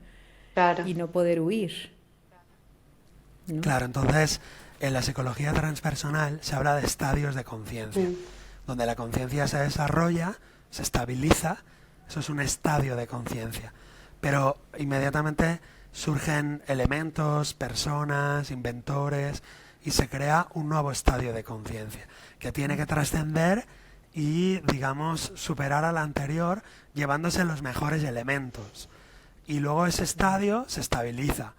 y no poder huir, ¿no? Claro, entonces en la psicología transpersonal se habla de estadios de conciencia, donde la conciencia se desarrolla, se estabiliza, eso es un estadio de conciencia, pero inmediatamente surgen elementos, personas, inventores, y se crea un nuevo estadio de conciencia que tiene que trascender y, digamos, superar al anterior llevándose los mejores elementos. Y luego ese estadio se estabiliza.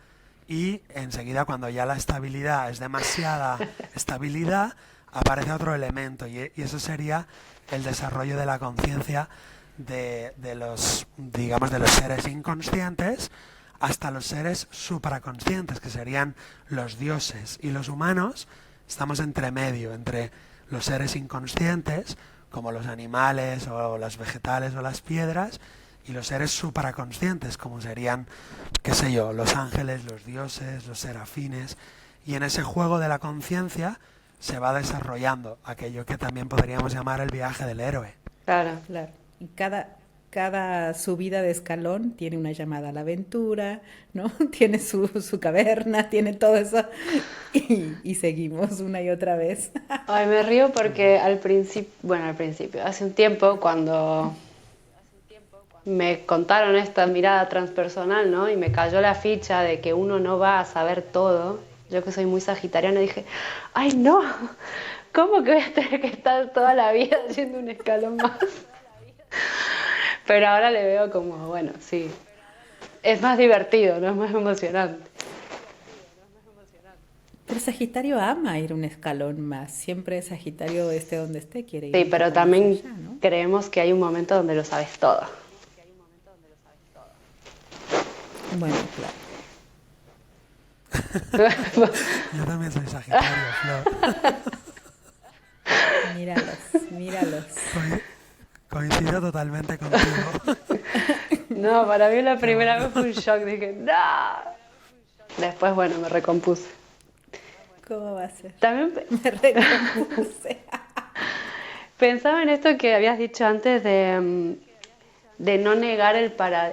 Y enseguida, cuando ya la estabilidad es demasiada estabilidad, aparece otro elemento. Y eso sería el desarrollo de la conciencia de los seres inconscientes hasta los seres supraconscientes, que serían los dioses. Y los humanos estamos entre medio, entre los seres inconscientes, como los animales o los vegetales o las piedras, y los seres supraconscientes, como serían, qué sé yo, los ángeles, los dioses, los serafines. Y en ese juego de la conciencia se va desarrollando aquello que también podríamos llamar el viaje del héroe. Claro. Y cada subida de escalón tiene una llamada a la aventura, ¿no? Tiene su caverna, tiene todo eso. Y seguimos una y otra vez. Ay, me río porque al principio, hace un tiempo, cuando me contaron esta mirada transpersonal, ¿no? Y me cayó la ficha de que uno no va a saber todo. Yo que soy muy sagitariana dije, ¡ay no! ¿Cómo que voy a tener que estar toda la vida haciendo un escalón más? Pero ahora le veo como, bueno, sí, es más divertido, ¿no? Es más emocionante. Pero Sagitario ama ir un escalón más. Siempre Sagitario, esté donde esté, quiere ir. Sí, pero también allá, ¿no? creemos que hay un momento donde lo sabes todo. Bueno, Yo también soy Sagitario, Flor. Míralos. Coincido totalmente contigo. No, para mí la primera vez fue un shock, dije, ¡no! Después, bueno, me recompuse. ¿Cómo va a ser? También Me recompuse. pensaba en esto que habías dicho antes de no negar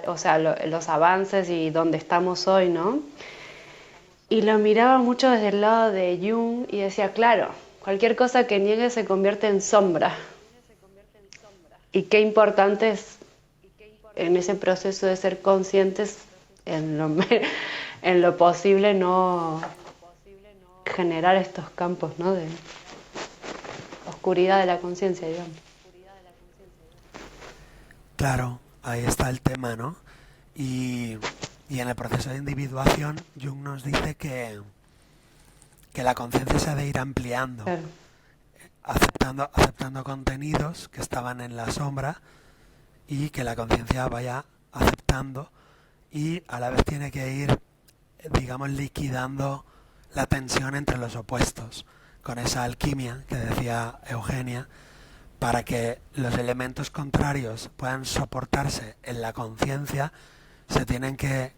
o sea, los avances y dónde estamos hoy, ¿no? Y lo miraba mucho desde el lado de Jung y decía, claro, cualquier cosa que niegue se convierte en sombra. Y qué importante es en ese proceso de ser conscientes en lo posible no generar estos campos, ¿no? De oscuridad de la conciencia, digamos. Claro, ahí está el tema, ¿no? Y en el proceso de individuación, Jung nos dice que la conciencia se ha de ir ampliando, Claro. aceptando contenidos que estaban en la sombra y que la conciencia vaya aceptando y a la vez tiene que ir, digamos, liquidando la tensión entre los opuestos, con esa alquimia que decía Eugenia, para que los elementos contrarios puedan soportarse en la conciencia, se tienen que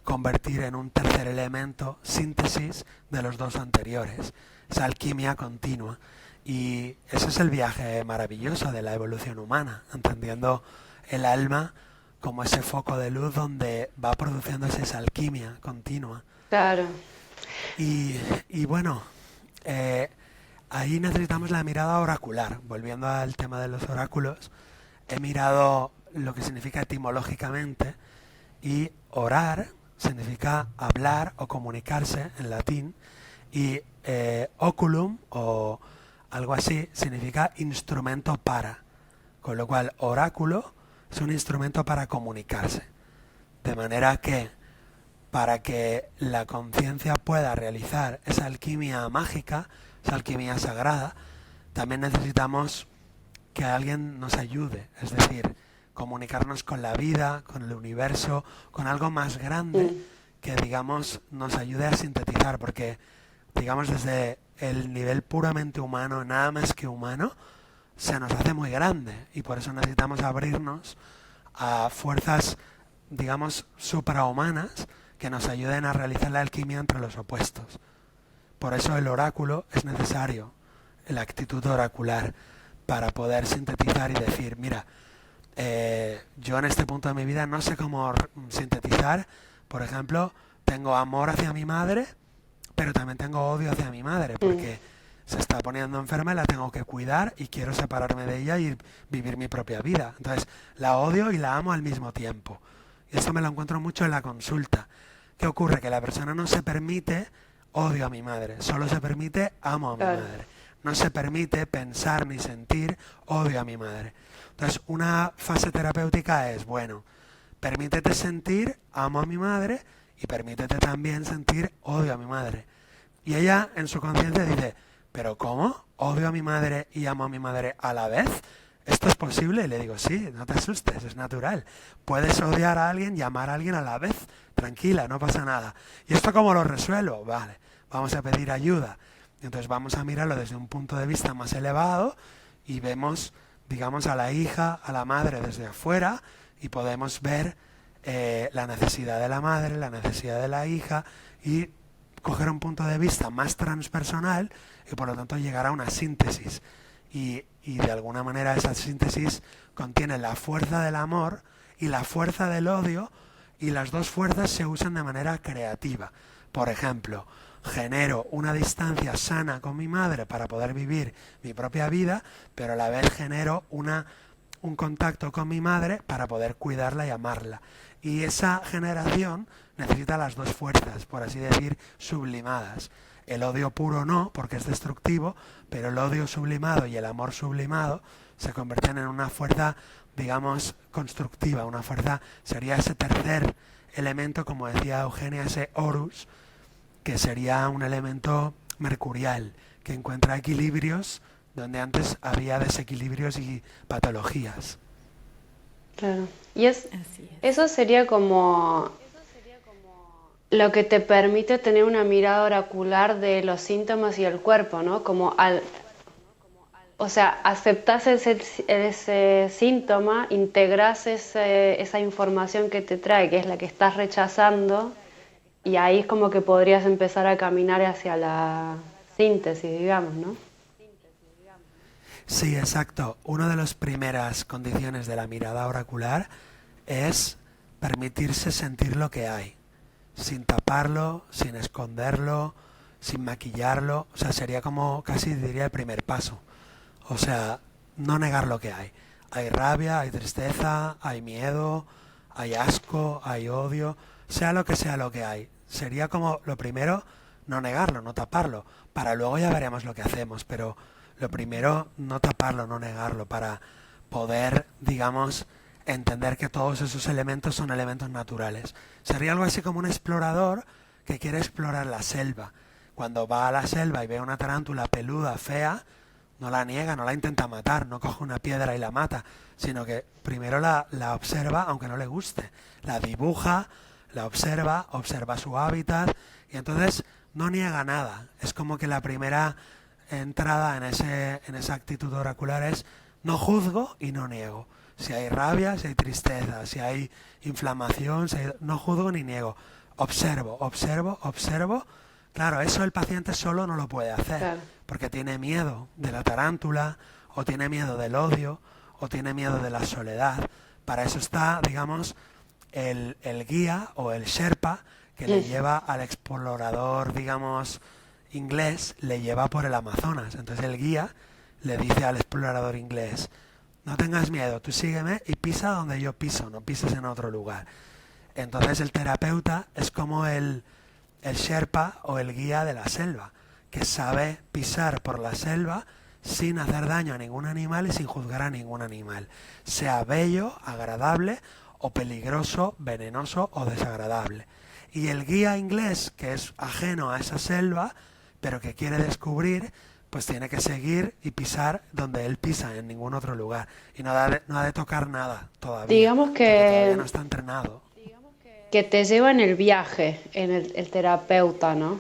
convertir en un tercer elemento, síntesis de los dos anteriores, esa alquimia continua. Y ese es el viaje maravilloso de la evolución humana, entendiendo el alma como ese foco de luz donde va produciéndose esa alquimia continua. Claro. Y bueno, ahí necesitamos la mirada oracular. Volviendo al tema de los oráculos, he mirado lo que significa etimológicamente y orar significa hablar o comunicarse en latín y oculum o algo así significa instrumento para, con lo cual oráculo es un instrumento para comunicarse, de manera que para que la conciencia pueda realizar esa alquimia mágica, esa alquimia sagrada, también necesitamos que alguien nos ayude, es decir, comunicarnos con la vida, con el universo, con algo más grande que, digamos, nos ayude a sintetizar, porque, digamos, desde el nivel puramente humano, nada más que humano, se nos hace muy grande y por eso necesitamos abrirnos a fuerzas, digamos, suprahumanas que nos ayuden a realizar la alquimia entre los opuestos. Por eso el oráculo es necesario, la actitud oracular, para poder sintetizar y decir, mira, yo en este punto de mi vida no sé cómo sintetizar. Por ejemplo, tengo amor hacia mi madre, pero también tengo odio hacia mi madre, porque se está poniendo enferma y la tengo que cuidar y quiero separarme de ella y vivir mi propia vida. Entonces, la odio y la amo al mismo tiempo. Y esto me lo encuentro mucho en la consulta. ¿Qué ocurre? Que la persona no se permite odio a mi madre, solo se permite amo a mi madre. No se permite pensar ni sentir odio a mi madre. Entonces, una fase terapéutica es, bueno, permítete sentir amo a mi madre y permítete también sentir odio a mi madre. Y ella en su conciencia dice, ¿pero cómo? ¿Odio a mi madre y amo a mi madre a la vez? ¿Esto es posible? Y le digo, sí, no te asustes, es natural. Puedes odiar a alguien y amar a alguien a la vez. Tranquila, no pasa nada. ¿Y esto cómo lo resuelvo? Vale, vamos a pedir ayuda. Entonces vamos a mirarlo desde un punto de vista más elevado y vemos, digamos, a la hija, a la madre desde afuera y podemos ver la necesidad de la madre, la necesidad de la hija y coger un punto de vista más transpersonal y por lo tanto llegar a una síntesis. Y de alguna manera esa síntesis contiene la fuerza del amor y la fuerza del odio y las dos fuerzas se usan de manera creativa. Por ejemplo, genero una distancia sana con mi madre para poder vivir mi propia vida, pero a la vez genero un contacto con mi madre para poder cuidarla y amarla. Y esa generación necesita las dos fuerzas, por así decir, sublimadas. El odio puro no, porque es destructivo, pero el odio sublimado y el amor sublimado se convierten en una fuerza, digamos, constructiva. Una fuerza sería ese tercer elemento, como decía Eugenia, ese Horus, que sería un elemento mercurial, que encuentra equilibrios donde antes había desequilibrios y patologías. Claro. Y Así es. eso sería como lo que te permite tener una mirada oracular de los síntomas y el cuerpo, ¿no? O sea, aceptás ese síntoma, integrás esa información que te trae, que es la que estás rechazando, y ahí es como que podrías empezar a caminar hacia la síntesis, digamos, ¿no? Sí, exacto. Una de las primeras condiciones de la mirada oracular es permitirse sentir lo que hay, sin taparlo, sin esconderlo, sin maquillarlo. O sea, sería como casi diría el primer paso. O sea, no negar lo que hay. Hay rabia, hay tristeza, hay miedo, hay asco, hay odio, sea lo que hay. Sería como lo primero, no negarlo, no taparlo. Para luego ya veremos lo que hacemos, pero lo primero, no taparlo, no negarlo, para poder, digamos, entender que todos esos elementos son elementos naturales. Sería algo así como un explorador que quiere explorar la selva. Cuando va a la selva y ve una tarántula peluda, fea, no la niega, no la intenta matar, no coge una piedra y la mata, sino que primero la observa aunque no le guste, la dibuja, la observa, observa su hábitat y entonces no niega nada. Es como que la primera entrada en esa actitud oracular es no juzgo y no niego. Si hay rabia, si hay tristeza, si hay inflamación, no juzgo ni niego. Observo, observo, observo. Claro, eso el paciente solo no lo puede hacer, Claro. porque tiene miedo de la tarántula, o tiene miedo del odio, o tiene miedo de la soledad. Para eso está, digamos, el guía o el Sherpa que le lleva al explorador, digamos, inglés, le lleva por el Amazonas. Entonces el guía le dice al explorador inglés, no tengas miedo, tú sígueme y pisa donde yo piso, no pises en otro lugar. Entonces el terapeuta es como el Sherpa o el guía de la selva, que sabe pisar por la selva sin hacer daño a ningún animal y sin juzgar a ningún animal, sea bello, agradable o peligroso, venenoso o desagradable. Y el guía inglés, que es ajeno a esa selva, pero que quiere descubrir, pues tiene que seguir y pisar donde él pisa, en ningún otro lugar. Y no ha de tocar nada todavía, Digamos porque todavía que no está entrenado. te lleva en el viaje, en el terapeuta, ¿no?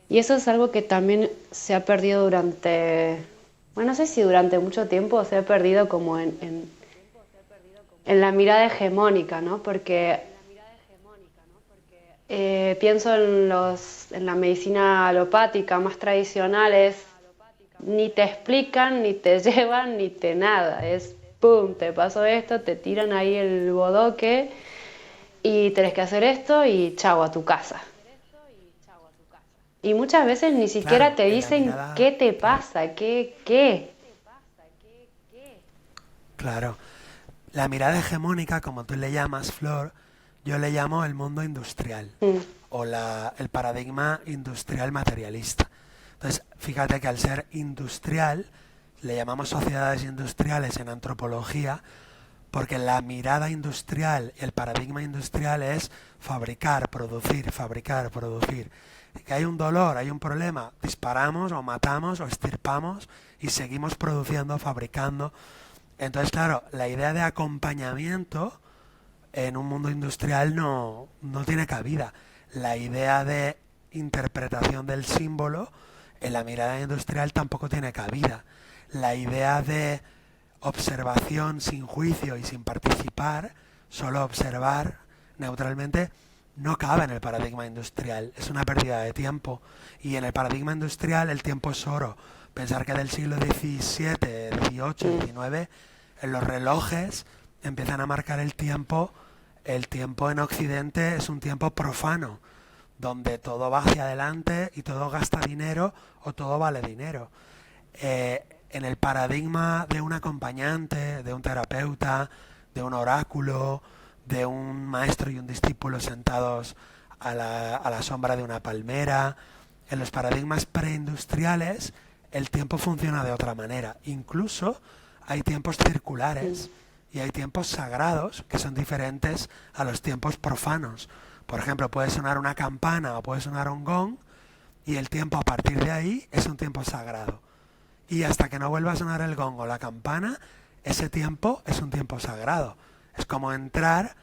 Y eso es algo que también se ha perdido bueno, no sé si durante mucho tiempo se ha perdido como en la mirada hegemónica, ¿no? Porque pienso en la medicina alopática más tradicionales, ni te explican, ni te llevan, ni te nada. Es, pum, te pasó esto, te tiran ahí el bodoque y tenés que hacer esto y chau, a tu casa. Y muchas veces ni siquiera Claro, te en la dicen mirada, qué te claro, pasa, qué. claro. La mirada hegemónica, como tú le llamas, Flor, yo le llamo el mundo industrial Mm, o el paradigma industrial materialista. Entonces, fíjate que al ser industrial, le llamamos sociedades industriales en antropología, porque la mirada industrial, el paradigma industrial es fabricar, producir, fabricar, producir. Que hay un dolor, hay un problema, disparamos o matamos o extirpamos y seguimos produciendo, fabricando. Entonces, claro, la idea de acompañamiento en un mundo industrial no tiene cabida. La idea de interpretación del símbolo en la mirada industrial tampoco tiene cabida. La idea de observación sin juicio y sin participar, solo observar neutralmente, no cabe en el paradigma industrial. Es una pérdida de tiempo. Y en el paradigma industrial el tiempo es oro. Pensar que del siglo XVII, XVIII, XIX, en los relojes empiezan a marcar el tiempo. El tiempo en Occidente es un tiempo profano, donde todo va hacia adelante y todo gasta dinero o todo vale dinero. En el paradigma de un acompañante, de un terapeuta, de un oráculo, de un maestro y un discípulo sentados a la sombra de una palmera, en los paradigmas preindustriales el tiempo funciona de otra manera. Incluso hay tiempos circulares y hay tiempos sagrados que son diferentes a los tiempos profanos. Por ejemplo, puede sonar una campana o puede sonar un gong y el tiempo a partir de ahí es un tiempo sagrado. Y hasta que no vuelva a sonar el gong o la campana, ese tiempo es un tiempo sagrado. Es como entrar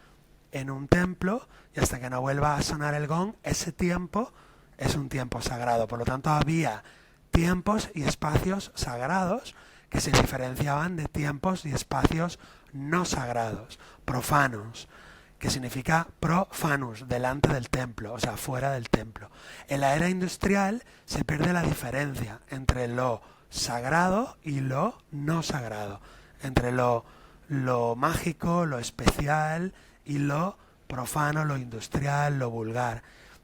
en un templo y hasta que no vuelva a sonar el gong, ese tiempo es un tiempo sagrado. Por lo tanto, había tiempos y espacios sagrados que se diferenciaban de tiempos y espacios no sagrados, profanos, que significa profanus, delante del templo, o sea, fuera del templo. En la era industrial se pierde la diferencia entre lo sagrado y lo no sagrado, entre lo mágico, lo especial y lo profano, lo industrial, lo vulgar.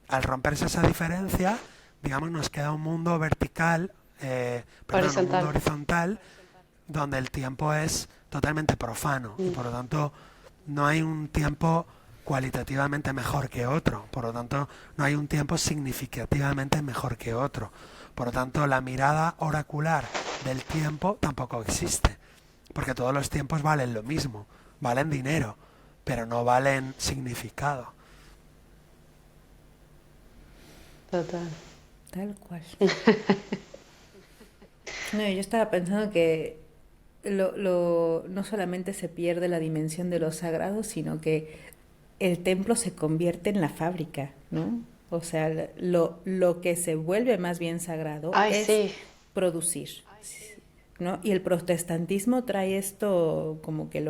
Al romperse esa diferencia, digamos, nos queda un mundo vertical, un mundo horizontal, donde el tiempo es totalmente profano y por lo tanto no hay un tiempo cualitativamente mejor que otro, por lo tanto no hay un tiempo significativamente mejor que otro, por lo tanto la mirada oracular del tiempo tampoco existe, porque todos los tiempos valen lo mismo, valen dinero, pero no valen significado. Total. Tal cual. No, yo estaba pensando que no solamente se pierde la dimensión de lo sagrado, sino que el templo se convierte en la fábrica, ¿no? O sea, lo que se vuelve más bien sagrado es producir, ¿no? Y el protestantismo trae esto como que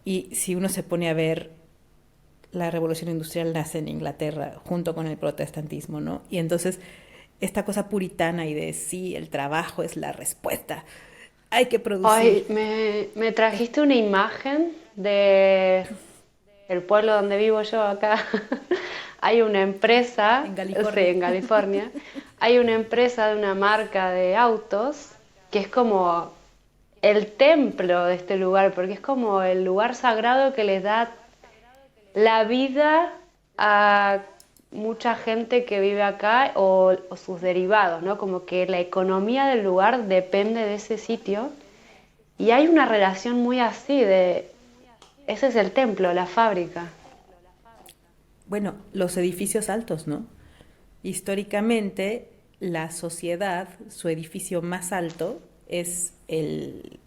y si uno se pone a ver, la revolución industrial nace en Inglaterra junto con el protestantismo, ¿no? Y entonces esta cosa puritana y de sí, el trabajo es la respuesta, hay que producir. Ay, me trajiste una imagen de el pueblo donde vivo yo acá. Hay una empresa, en California. Sí, en California, hay una empresa de una marca de autos que es como el templo de este lugar, porque es como el lugar sagrado que les da la vida a mucha gente que vive acá o sus derivados, ¿no? Como que la economía del lugar depende de ese sitio y hay una relación muy así de ese es el templo, la fábrica. Bueno, los edificios altos, ¿no? Históricamente, la sociedad, su edificio más alto es el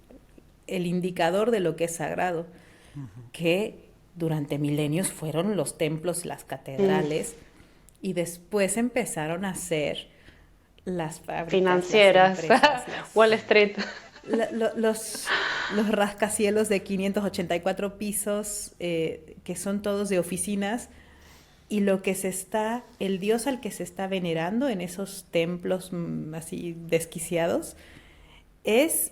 indicador de lo que es sagrado, que durante milenios fueron los templos, las catedrales, y después empezaron a ser las fábricas, financieras, las empresas, Wall Street. Los rascacielos de 584 pisos, que son todos de oficinas, y el dios al que se está venerando en esos templos así desquiciados es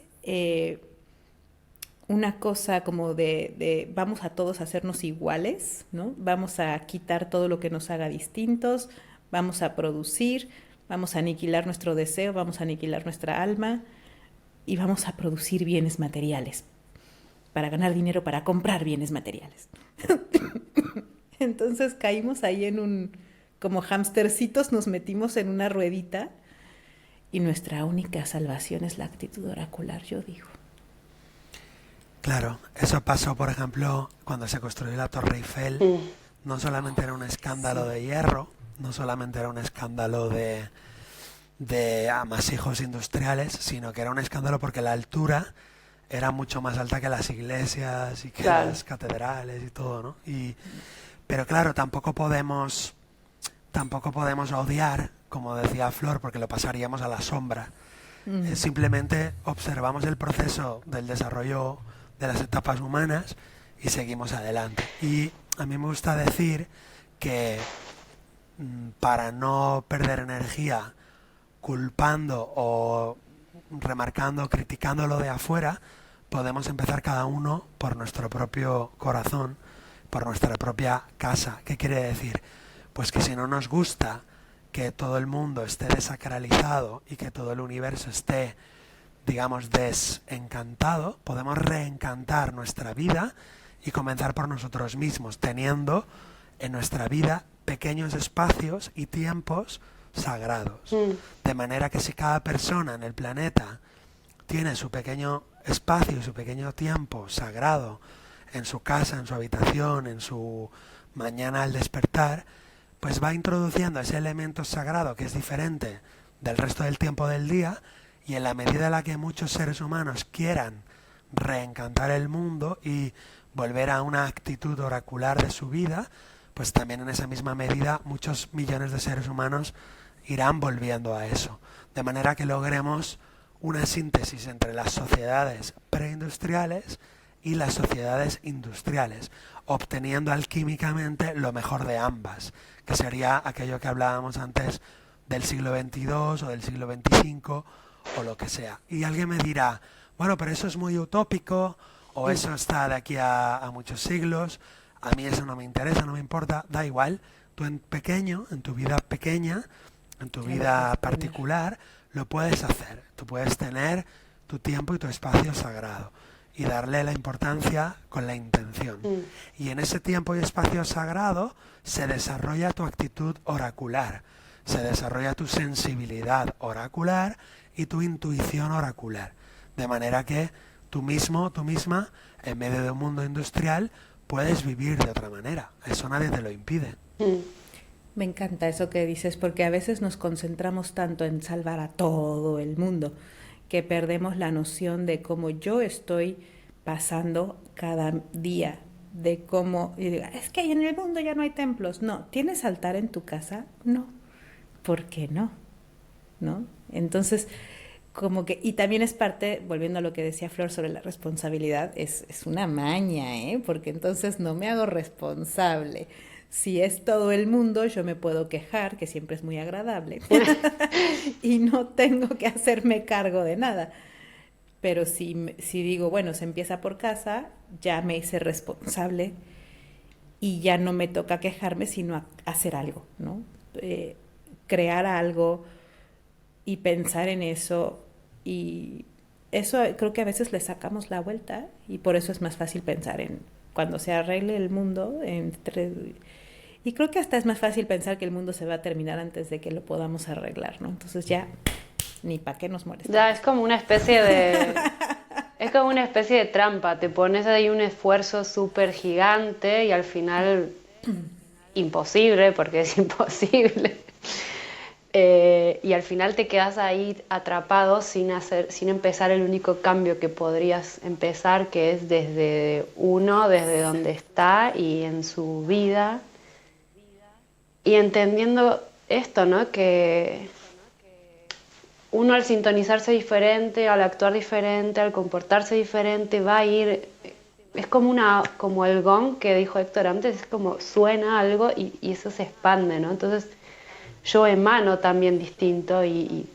una cosa como de vamos a todos a hacernos iguales, ¿no? Vamos a quitar todo lo que nos haga distintos, vamos a producir, vamos a aniquilar nuestro deseo, vamos a aniquilar nuestra alma y vamos a producir bienes materiales para ganar dinero, para comprar bienes materiales. Entonces caímos ahí como hamstercitos, nos metimos en una ruedita y nuestra única salvación es la actitud oracular, yo digo. Claro, eso pasó, por ejemplo, cuando se construyó la Torre Eiffel. No solamente era un escándalo de hierro, no solamente era un escándalo de amasijos industriales, sino que era un escándalo porque la altura era mucho más alta que las iglesias y que las catedrales y todo, ¿no? Pero claro, tampoco podemos odiar, como decía Flor, porque lo pasaríamos a la sombra. Simplemente observamos el proceso del desarrollo de las etapas humanas y seguimos adelante. Y a mí me gusta decir que para no perder energía culpando o remarcando, criticando lo de afuera, podemos empezar cada uno por nuestro propio corazón, por nuestra propia casa. ¿Qué quiere decir? Pues que si no nos gusta que todo el mundo esté desacralizado y que todo el universo esté, digamos, desencantado, podemos reencantar nuestra vida y comenzar por nosotros mismos, teniendo en nuestra vida pequeños espacios y tiempos sagrados. De manera que si cada persona en el planeta tiene su pequeño espacio, su pequeño tiempo sagrado en su casa, en su habitación, en su mañana al despertar, pues va introduciendo ese elemento sagrado que es diferente del resto del tiempo del día, y en la medida en la que muchos seres humanos quieran reencantar el mundo y volver a una actitud oracular de su vida, pues también en esa misma medida muchos millones de seres humanos irán volviendo a eso. De manera que logremos una síntesis entre las sociedades preindustriales y las sociedades industriales, obteniendo alquímicamente lo mejor de ambas, que sería aquello que hablábamos antes del siglo XXII o del siglo XXV o lo que sea. Y alguien me dirá, bueno, pero eso es muy utópico o eso está de aquí a muchos siglos, a mí eso no me interesa, no me importa, da igual, tú en pequeño, en tu vida pequeña, en tu vida particular, lo puedes hacer. Tú puedes tener tu tiempo y tu espacio sagrado y darle la importancia con la intención. Y en ese tiempo y espacio sagrado se desarrolla tu actitud oracular, se desarrolla tu sensibilidad oracular y tu intuición oracular. De manera que tú mismo, tú misma, en medio de un mundo industrial, puedes vivir de otra manera. Eso nadie te lo impide. Me encanta eso que dices, porque a veces nos concentramos tanto en salvar a todo el mundo que perdemos la noción de cómo yo estoy pasando cada día, de cómo, y digo, es que en el mundo ya no hay templos. No, ¿tienes altar en tu casa? No. ¿Por qué no? ¿No? Entonces, como que, y también es parte, volviendo a lo que decía Flor sobre la responsabilidad, es una maña, ¿eh? Porque entonces no me hago responsable. Si es todo el mundo, yo me puedo quejar, que siempre es muy agradable, y no tengo que hacerme cargo de nada. Pero si digo, bueno, se empieza por casa, ya me hice responsable y ya no me toca quejarme, sino hacer algo, ¿no? Crear algo y pensar en eso. Y eso creo que a veces le sacamos la vuelta y por eso es más fácil pensar en cuando se arregle el mundo y creo que hasta es más fácil pensar que el mundo se va a terminar antes de que lo podamos arreglar, ¿no? Entonces ya ni para qué nos molesta. Ya, es como una especie de... es como una especie de trampa. Te pones ahí un esfuerzo súper gigante y al final imposible, porque es imposible. Y al final te quedas ahí atrapado sin empezar el único cambio que podrías empezar, que es desde uno, desde donde está y en su vida. Y entendiendo esto, ¿no? Que uno al sintonizarse diferente, al actuar diferente, al comportarse diferente, va a ir... Es como el gong que dijo Héctor antes, es como suena algo y eso se expande, ¿no? Entonces yo emano también distinto y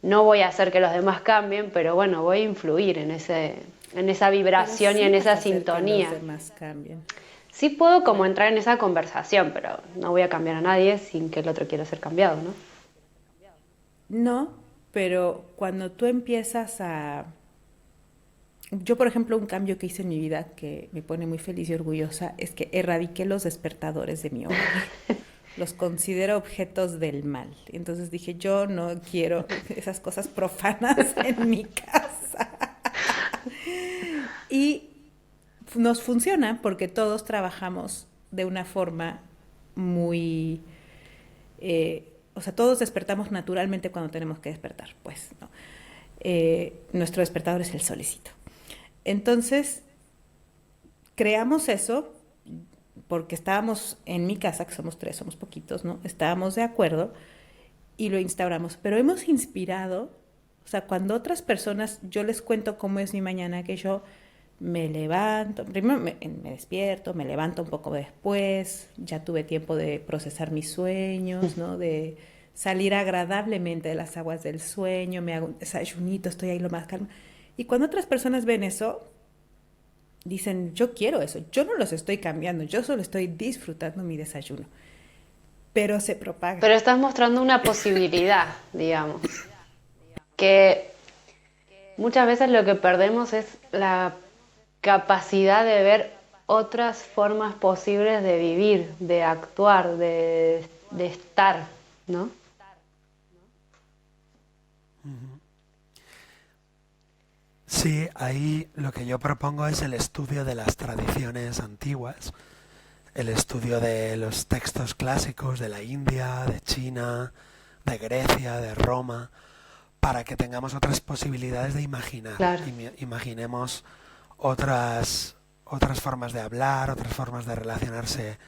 no voy a hacer que los demás cambien, pero bueno, voy a influir en esa vibración sí y en esa vas a hacer sintonía. que los demás cambien. Sí puedo como entrar en esa conversación, pero no voy a cambiar a nadie sin que el otro quiera ser cambiado, ¿no? No, pero cuando tú empiezas a... Yo, por ejemplo, un cambio que hice en mi vida que me pone muy feliz y orgullosa es que erradiqué los despertadores de mi hogar. Los considero objetos del mal. Entonces dije, yo no quiero esas cosas profanas en mi casa. Y nos funciona porque todos trabajamos de una forma muy... o sea, todos despertamos naturalmente cuando tenemos que despertar, pues, ¿no? Nuestro despertador es el solecito. Entonces, creamos eso porque estábamos en mi casa, que somos 3, somos poquitos, ¿no? Estábamos de acuerdo y lo instauramos. Pero hemos inspirado, o sea, cuando otras personas, yo les cuento cómo es mi mañana, que yo me levanto, primero me despierto, me levanto un poco después, ya tuve tiempo de procesar mis sueños, ¿no? De salir agradablemente de las aguas del sueño, me hago un desayunito, estoy ahí lo más calma. Y cuando otras personas ven eso, dicen, yo quiero eso, yo no los estoy cambiando, yo solo estoy disfrutando mi desayuno. Pero se propaga. Pero estás mostrando una posibilidad, digamos. Que muchas veces lo que perdemos es la capacidad de ver otras formas posibles de vivir, de actuar, de estar, ¿no? Sí, ahí lo que yo propongo es el estudio de las tradiciones antiguas, el estudio de los textos clásicos de la India, de China, de Grecia, de Roma, para que tengamos otras posibilidades de imaginar. Claro. Imaginemos otras formas de hablar, otras formas de relacionarse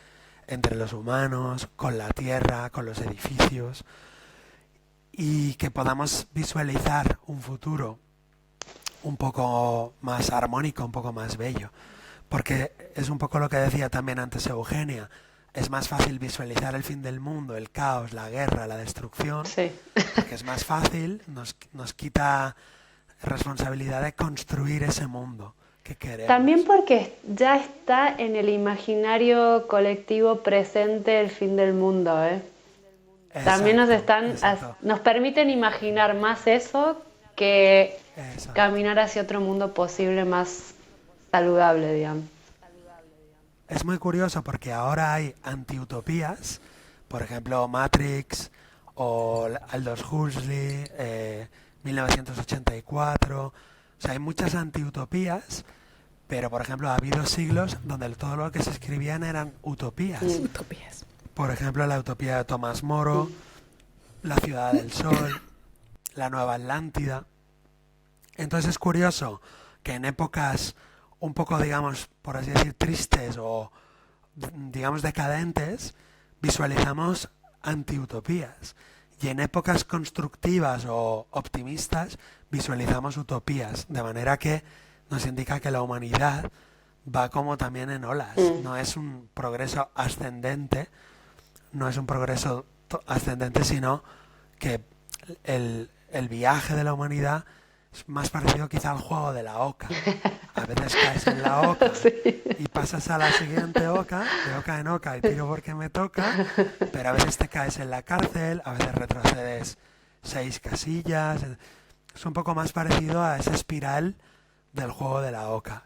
entre los humanos, con la tierra, con los edificios, y que podamos visualizar un futuro un poco más armónico, un poco más bello. Porque es un poco lo que decía también antes Eugenia, es más fácil visualizar el fin del mundo, el caos, la guerra, la destrucción, Sí. porque es más fácil, nos quita responsabilidad de construir ese mundo que queremos. También porque ya está en el imaginario colectivo presente el fin del mundo, ¿eh? También Exacto. nos permiten imaginar más eso que Exacto. caminar hacia otro mundo posible más saludable, digamos. Es muy curioso porque ahora hay antiutopías, por ejemplo Matrix o Aldous Huxley, 1984, o sea, hay muchas antiutopías, pero por ejemplo ha habido siglos donde todo lo que se escribían eran utopías. Utopías. Por ejemplo, la utopía de Tomás Moro, la Ciudad del Sol, la Nueva Atlántida. Entonces es curioso que en épocas un poco, digamos, por así decir, tristes o, digamos, decadentes, visualizamos antiutopías. Y en épocas constructivas o optimistas, visualizamos utopías. De manera que nos indica que la humanidad va como también en olas. No es un progreso ascendente, sino que el viaje de la humanidad es más parecido quizá al juego de la oca. A veces caes en la oca y pasas a la siguiente oca, de oca en oca y tiro porque me toca, pero a veces te caes en la cárcel, a veces retrocedes 6 casillas. Es un poco más parecido a esa espiral del juego de la oca.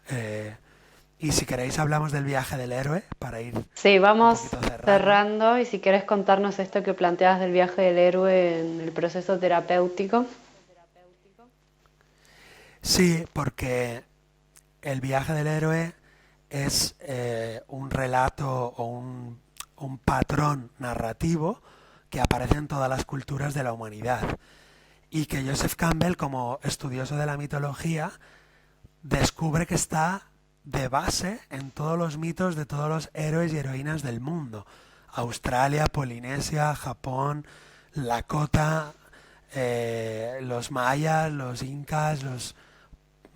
Y si queréis hablamos del viaje del héroe para ir Sí, vamos un poquito cerrando y si quieres contarnos esto que planteas del viaje del héroe en el proceso terapéutico. Sí, porque el viaje del héroe es un relato o un patrón narrativo que aparece en todas las culturas de la humanidad y que Joseph Campbell, como estudioso de la mitología, descubre que está de base en todos los mitos de todos los héroes y heroínas del mundo. Australia, Polinesia, Japón, Lakota, los mayas, los incas, los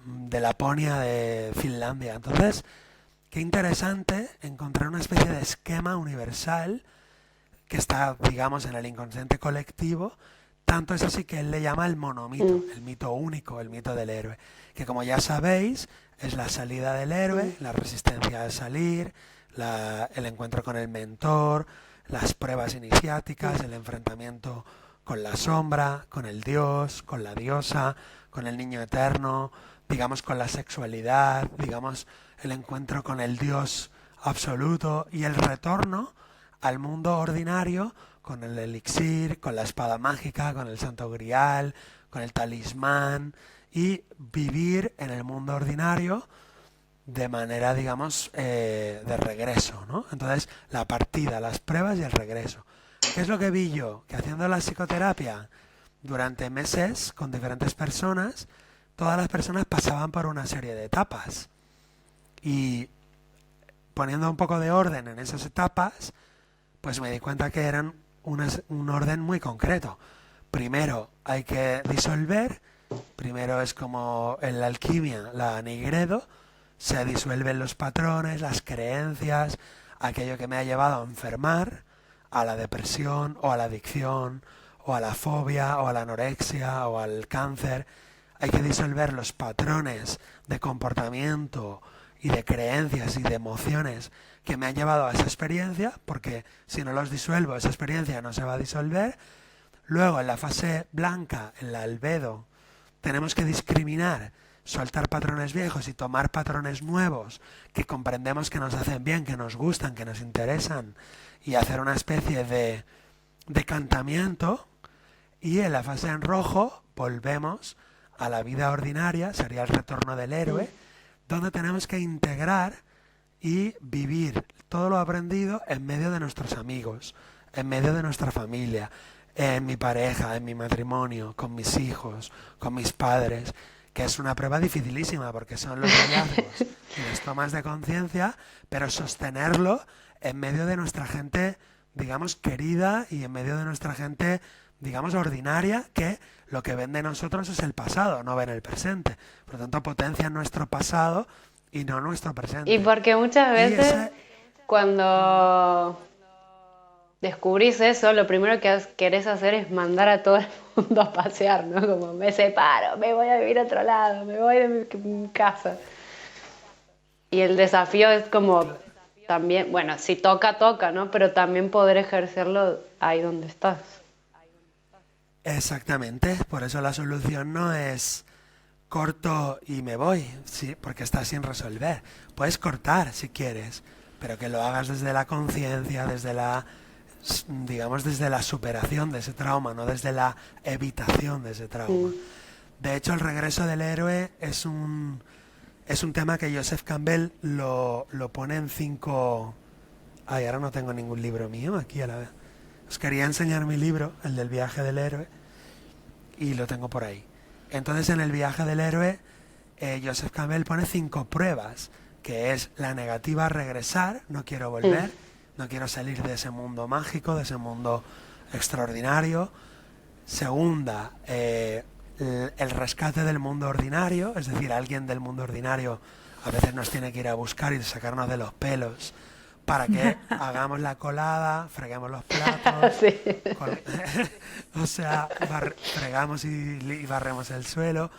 de Laponia, de Finlandia. Entonces, qué interesante encontrar una especie de esquema universal que está, digamos, en el inconsciente colectivo. Tanto es así que él le llama el monomito, el mito único, el mito del héroe, que como ya sabéis es la salida del héroe, la resistencia a salir, el encuentro con el mentor, las pruebas iniciáticas, el enfrentamiento con la sombra, con el dios, con la diosa, con el niño eterno, digamos con la sexualidad, digamos el encuentro con el dios absoluto y el retorno al mundo ordinario con el elixir, con la espada mágica, con el santo grial, con el talismán y vivir en el mundo ordinario de manera, digamos, de regreso, ¿no? Entonces, la partida, las pruebas y el regreso. ¿Qué es lo que vi yo? Que haciendo la psicoterapia durante meses con diferentes personas, todas las personas pasaban por una serie de etapas. Y poniendo un poco de orden en esas etapas, pues me di cuenta que eran un orden muy concreto. Primero hay que disolver, primero es como en la alquimia, la nigredo, se disuelven los patrones, las creencias, aquello que me ha llevado a enfermar, a la depresión o a la adicción o a la fobia o a la anorexia o al cáncer. Hay que disolver los patrones de comportamiento y de creencias y de emociones que me han llevado a esa experiencia, porque si no los disuelvo, esa experiencia no se va a disolver. Luego, en la fase blanca, en la albedo, tenemos que discriminar, soltar patrones viejos y tomar patrones nuevos que comprendemos que nos hacen bien, que nos gustan, que nos interesan, y hacer una especie de decantamiento. Y en la fase en rojo volvemos a la vida ordinaria, sería el retorno del héroe, donde tenemos que integrar y vivir todo lo aprendido en medio de nuestros amigos, en medio de nuestra familia, en mi pareja, en mi matrimonio, con mis hijos, con mis padres, que es una prueba dificilísima porque son los hallazgos y las tomas de conciencia, pero sostenerlo en medio de nuestra gente, digamos, querida y en medio de nuestra gente, digamos, ordinaria, que lo que ven de nosotros es el pasado, no ven el presente. Por lo tanto, potencian nuestro pasado y no nuestro presente. Y porque muchas veces cuando descubrís eso, lo primero que querés hacer es mandar a todo el mundo a pasear, ¿no? Como me separo, me voy a vivir a otro lado, me voy de mi casa. Y el desafío es como también, bueno, si toca, toca, ¿no? Pero también poder ejercerlo ahí donde estás. Exactamente, por eso la solución no es corto y me voy, sí, porque está sin resolver. Puedes cortar si quieres, pero que lo hagas desde la conciencia, desde la, digamos, desde la superación de ese trauma, no desde la evitación de ese trauma. De hecho, el regreso del héroe es un tema que Joseph Campbell lo pone en 5... Ay, ahora no tengo ningún libro mío aquí a la vez. Os quería enseñar mi libro, el del viaje del héroe, y lo tengo por ahí. Entonces, en el viaje del héroe, Joseph Campbell pone 5 pruebas, que es la negativa a regresar, no quiero volver, no quiero salir de ese mundo mágico, de ese mundo extraordinario. Segunda, el rescate del mundo ordinario, es decir, alguien del mundo ordinario a veces nos tiene que ir a buscar y sacarnos de los pelos para que hagamos la colada, freguemos los platos, Sí. o sea, fregamos y barremos el suelo.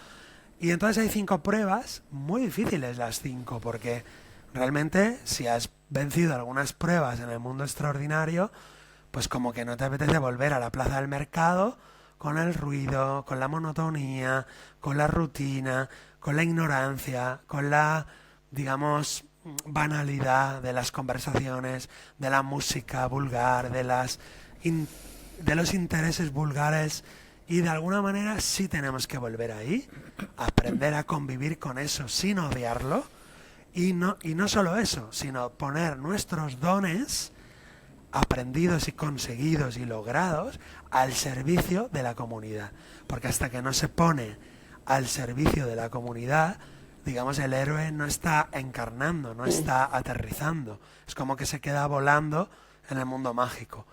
Y entonces hay 5 pruebas, muy difíciles las 5, porque realmente si has vencido algunas pruebas en el mundo extraordinario, pues como que no te apetece volver a la plaza del mercado con el ruido, con la monotonía, con la rutina, con la ignorancia, con la, digamos, banalidad de las conversaciones, de la música vulgar, de los intereses vulgares, y de alguna manera sí tenemos que volver ahí, aprender a convivir con eso sin odiarlo, y no solo eso, sino poner nuestros dones aprendidos y conseguidos y logrados al servicio de la comunidad, porque hasta que no se pone al servicio de la comunidad, digamos, el héroe no está encarnando, no está aterrizando, es como que se queda volando en el mundo mágico.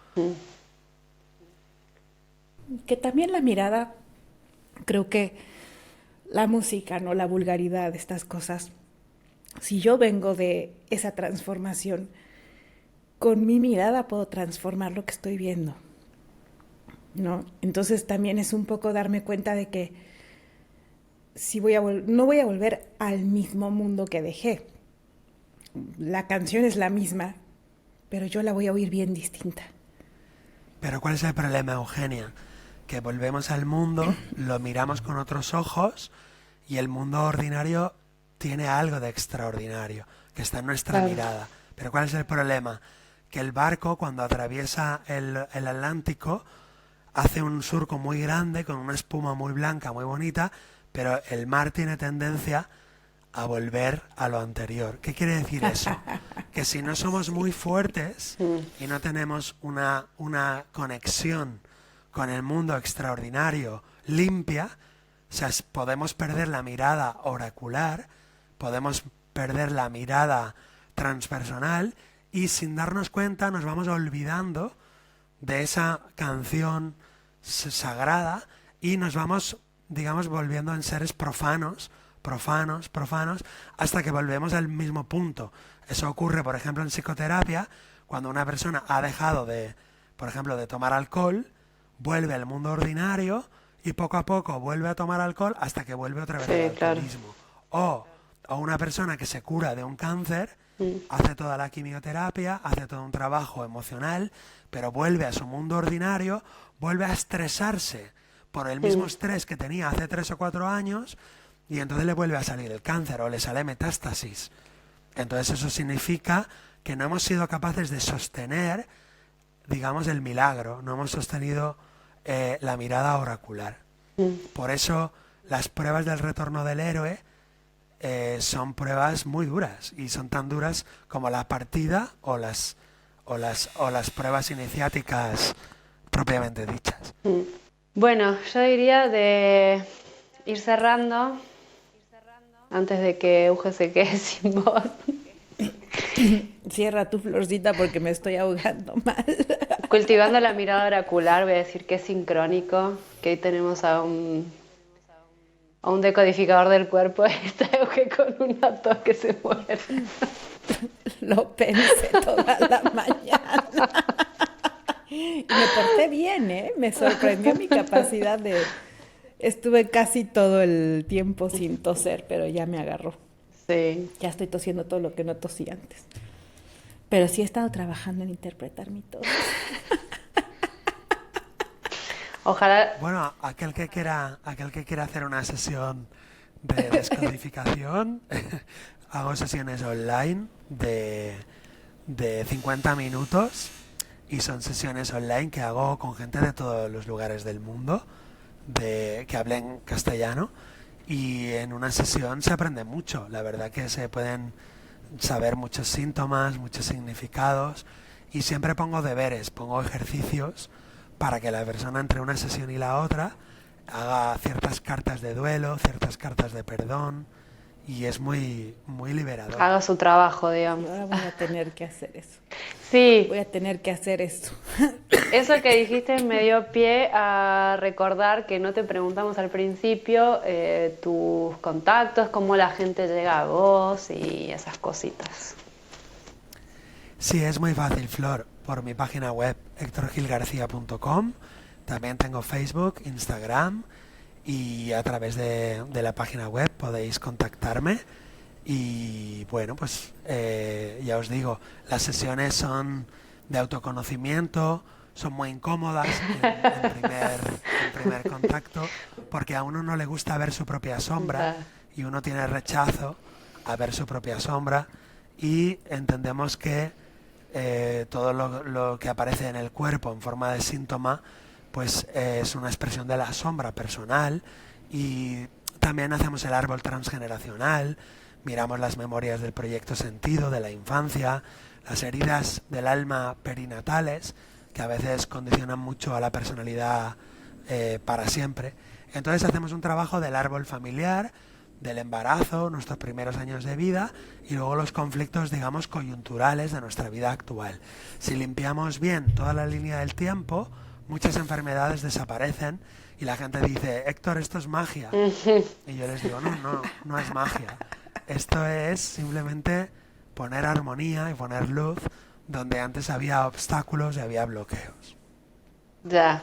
Que también la mirada, creo que la música, ¿no? La vulgaridad, estas cosas, si yo vengo de esa transformación, con mi mirada puedo transformar lo que estoy viendo, ¿no? Entonces también es un poco darme cuenta de que si no voy a volver al mismo mundo que dejé. La canción es la misma, pero yo la voy a oír bien distinta. Pero ¿cuál es el problema, Eugenia? Que volvemos al mundo, lo miramos con otros ojos y el mundo ordinario tiene algo de extraordinario, que está en nuestra mirada. Pero ¿cuál es el problema? Que el barco, cuando atraviesa el Atlántico, hace un surco muy grande con una espuma muy blanca, muy bonita, pero el mar tiene tendencia a volver a lo anterior. ¿Qué quiere decir eso? Que si no somos muy fuertes y no tenemos una conexión con el mundo extraordinario limpia, o sea, podemos perder la mirada oracular, podemos perder la mirada transpersonal y sin darnos cuenta nos vamos olvidando de esa canción sagrada y nos vamos, digamos, volviendo en seres profanos, hasta que volvemos al mismo punto. Eso ocurre, por ejemplo, en psicoterapia, cuando una persona ha dejado de, por ejemplo, de tomar alcohol, vuelve al mundo ordinario y poco a poco vuelve a tomar alcohol hasta que vuelve otra vez al alcoholismo. O una persona que se cura de un cáncer, hace toda la quimioterapia, hace todo un trabajo emocional, pero vuelve a su mundo ordinario, vuelve a estresarse por el mismo estrés que tenía hace 3 o 4 años y entonces le vuelve a salir el cáncer o le sale metástasis. Entonces eso significa que no hemos sido capaces de sostener, digamos, el milagro, no hemos sostenido la mirada oracular. Por eso las pruebas del retorno del héroe son pruebas muy duras y son tan duras como la partida o las pruebas iniciáticas propiamente dichas. Bueno, yo diría de ir cerrando antes de que Euge se quede sin voz. Cierra tu florcita porque me estoy ahogando mal. Cultivando la mirada oracular, voy a decir que es sincrónico, que hoy tenemos a un decodificador del cuerpo y está Euge con una tos que se muere. Lo pensé toda la mañana. Y me porté bien, ¿eh? Me sorprendió mi capacidad de... Estuve casi todo el tiempo sin toser, pero ya me agarró. Sí. Ya estoy tosiendo todo lo que no tosí antes. Pero sí he estado trabajando en interpretar mi tos. Ojalá. Bueno, aquel que quiera hacer una sesión de descodificación, hago sesiones online de 50 minutos y son sesiones online que hago con gente de todos los lugares del mundo que hablen castellano, y en una sesión se aprende mucho. La verdad que se pueden saber muchos síntomas, muchos significados, y siempre pongo deberes, pongo ejercicios para que la persona entre una sesión y la otra haga ciertas cartas de duelo, ciertas cartas de perdón, y es muy, muy liberador. Haga su trabajo, digamos. Ahora voy a tener que hacer eso. Sí. Voy a tener que hacer eso. Eso que dijiste me dio pie a recordar que no te preguntamos al principio tus contactos, cómo la gente llega a vos y esas cositas. Sí, es muy fácil, Flor. Por mi página web, hectorgilgarcia.com. También tengo Facebook, Instagram, y a través de la página web podéis contactarme. Y bueno, pues ya os digo, las sesiones son de autoconocimiento, son muy incómodas en primer contacto, porque a uno no le gusta ver su propia sombra y uno tiene rechazo a ver su propia sombra, y entendemos que todo lo que aparece en el cuerpo en forma de síntoma pues es una expresión de la sombra personal. Y también hacemos el árbol transgeneracional, miramos las memorias del proyecto sentido de la infancia, las heridas del alma perinatales, que a veces condicionan mucho a la personalidad para siempre. Entonces hacemos un trabajo del árbol familiar, del embarazo, nuestros primeros años de vida, y luego los conflictos, digamos, coyunturales de nuestra vida actual. Si limpiamos bien toda la línea del tiempo, muchas enfermedades desaparecen y la gente dice, Héctor, esto es magia. Y yo les digo, no es magia. Esto es simplemente poner armonía y poner luz donde antes había obstáculos y había bloqueos. Ya.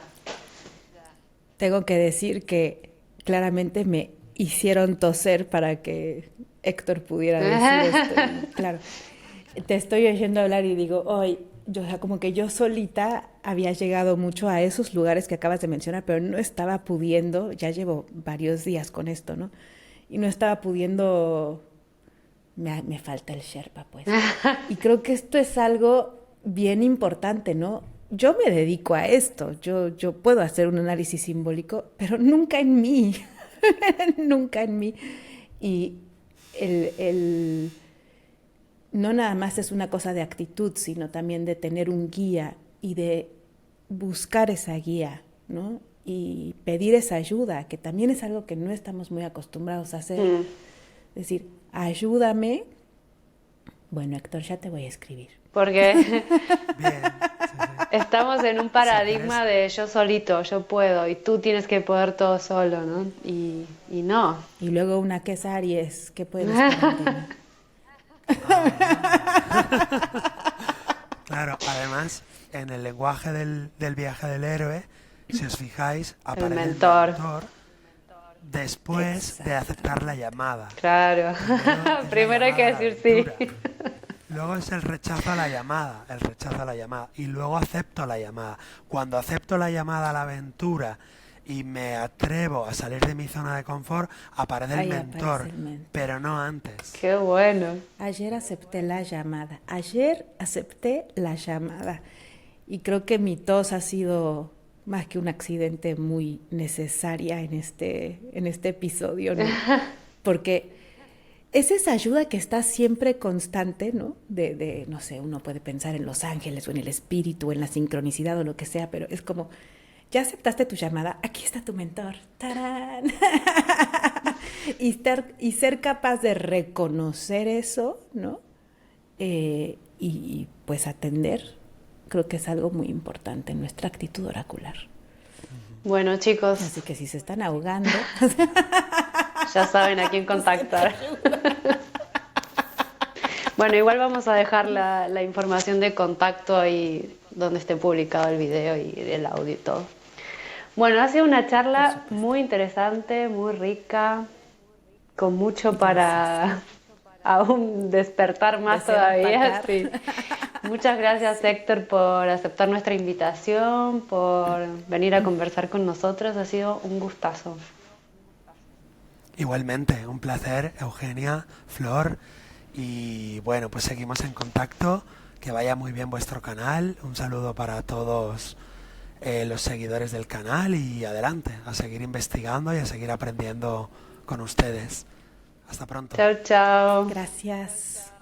Tengo que decir que claramente me hicieron toser para que Héctor pudiera decir esto. Claro, te estoy oyendo hablar y digo, hoy, o sea, como que yo solita había llegado mucho a esos lugares que acabas de mencionar, pero no estaba pudiendo, ya llevo varios días con esto, ¿no? Y no estaba pudiendo, me falta el Sherpa, pues. Y creo que esto es algo bien importante, ¿no? Yo me dedico a esto, yo puedo hacer un análisis simbólico, pero nunca en mí, nunca en mí. Y no nada más es una cosa de actitud, sino también de tener un guía y de buscar esa guía, ¿no? Y pedir esa ayuda, que también es algo que no estamos muy acostumbrados a hacer. Es decir, ayúdame. Bueno, Héctor, ya te voy a escribir. Porque Bien, sí. estamos en un paradigma de yo solito, yo puedo, y tú tienes que poder todo solo, ¿no? Y no. Y luego una que es Aries, ¿qué puedes esperar de mí? Claro, además, en el lenguaje del viaje del héroe, si os fijáis, aparece el mentor después de aceptar la llamada. Claro. Primero hay que decir sí. Luego es el rechazo a la llamada, y luego acepto la llamada. Cuando acepto la llamada a la aventura y me atrevo a salir de mi zona de confort, aparece el mentor, pero no antes. Qué bueno. Ayer acepté la llamada. Y creo que mi tos ha sido más que un accidente muy necesaria en este episodio, ¿no? Porque es esa ayuda que está siempre constante, ¿no? No sé, uno puede pensar en los ángeles o en el espíritu, o en la sincronicidad o lo que sea, pero es como, ya aceptaste tu llamada, aquí está tu mentor. ¡Tarán! Y ser capaz de reconocer eso, ¿no? Y pues atender, creo que es algo muy importante en nuestra actitud oracular. Bueno, chicos, Así que si se están ahogando, ya saben a quién contactar. Bueno, igual vamos a dejar la información de contacto ahí donde esté publicado el video y el audio y todo. Bueno, ha sido una charla muy interesante, muy rica, con mucho para aún despertar más todavía. Sí. Muchas gracias, Héctor, por aceptar nuestra invitación, por venir a conversar con nosotros. Ha sido un gustazo. Igualmente, un placer, Eugenia, Flor, y bueno, pues seguimos en contacto, que vaya muy bien vuestro canal, un saludo para todos los seguidores del canal y adelante, a seguir investigando y a seguir aprendiendo con ustedes. Hasta pronto. Chao, chao. gracias.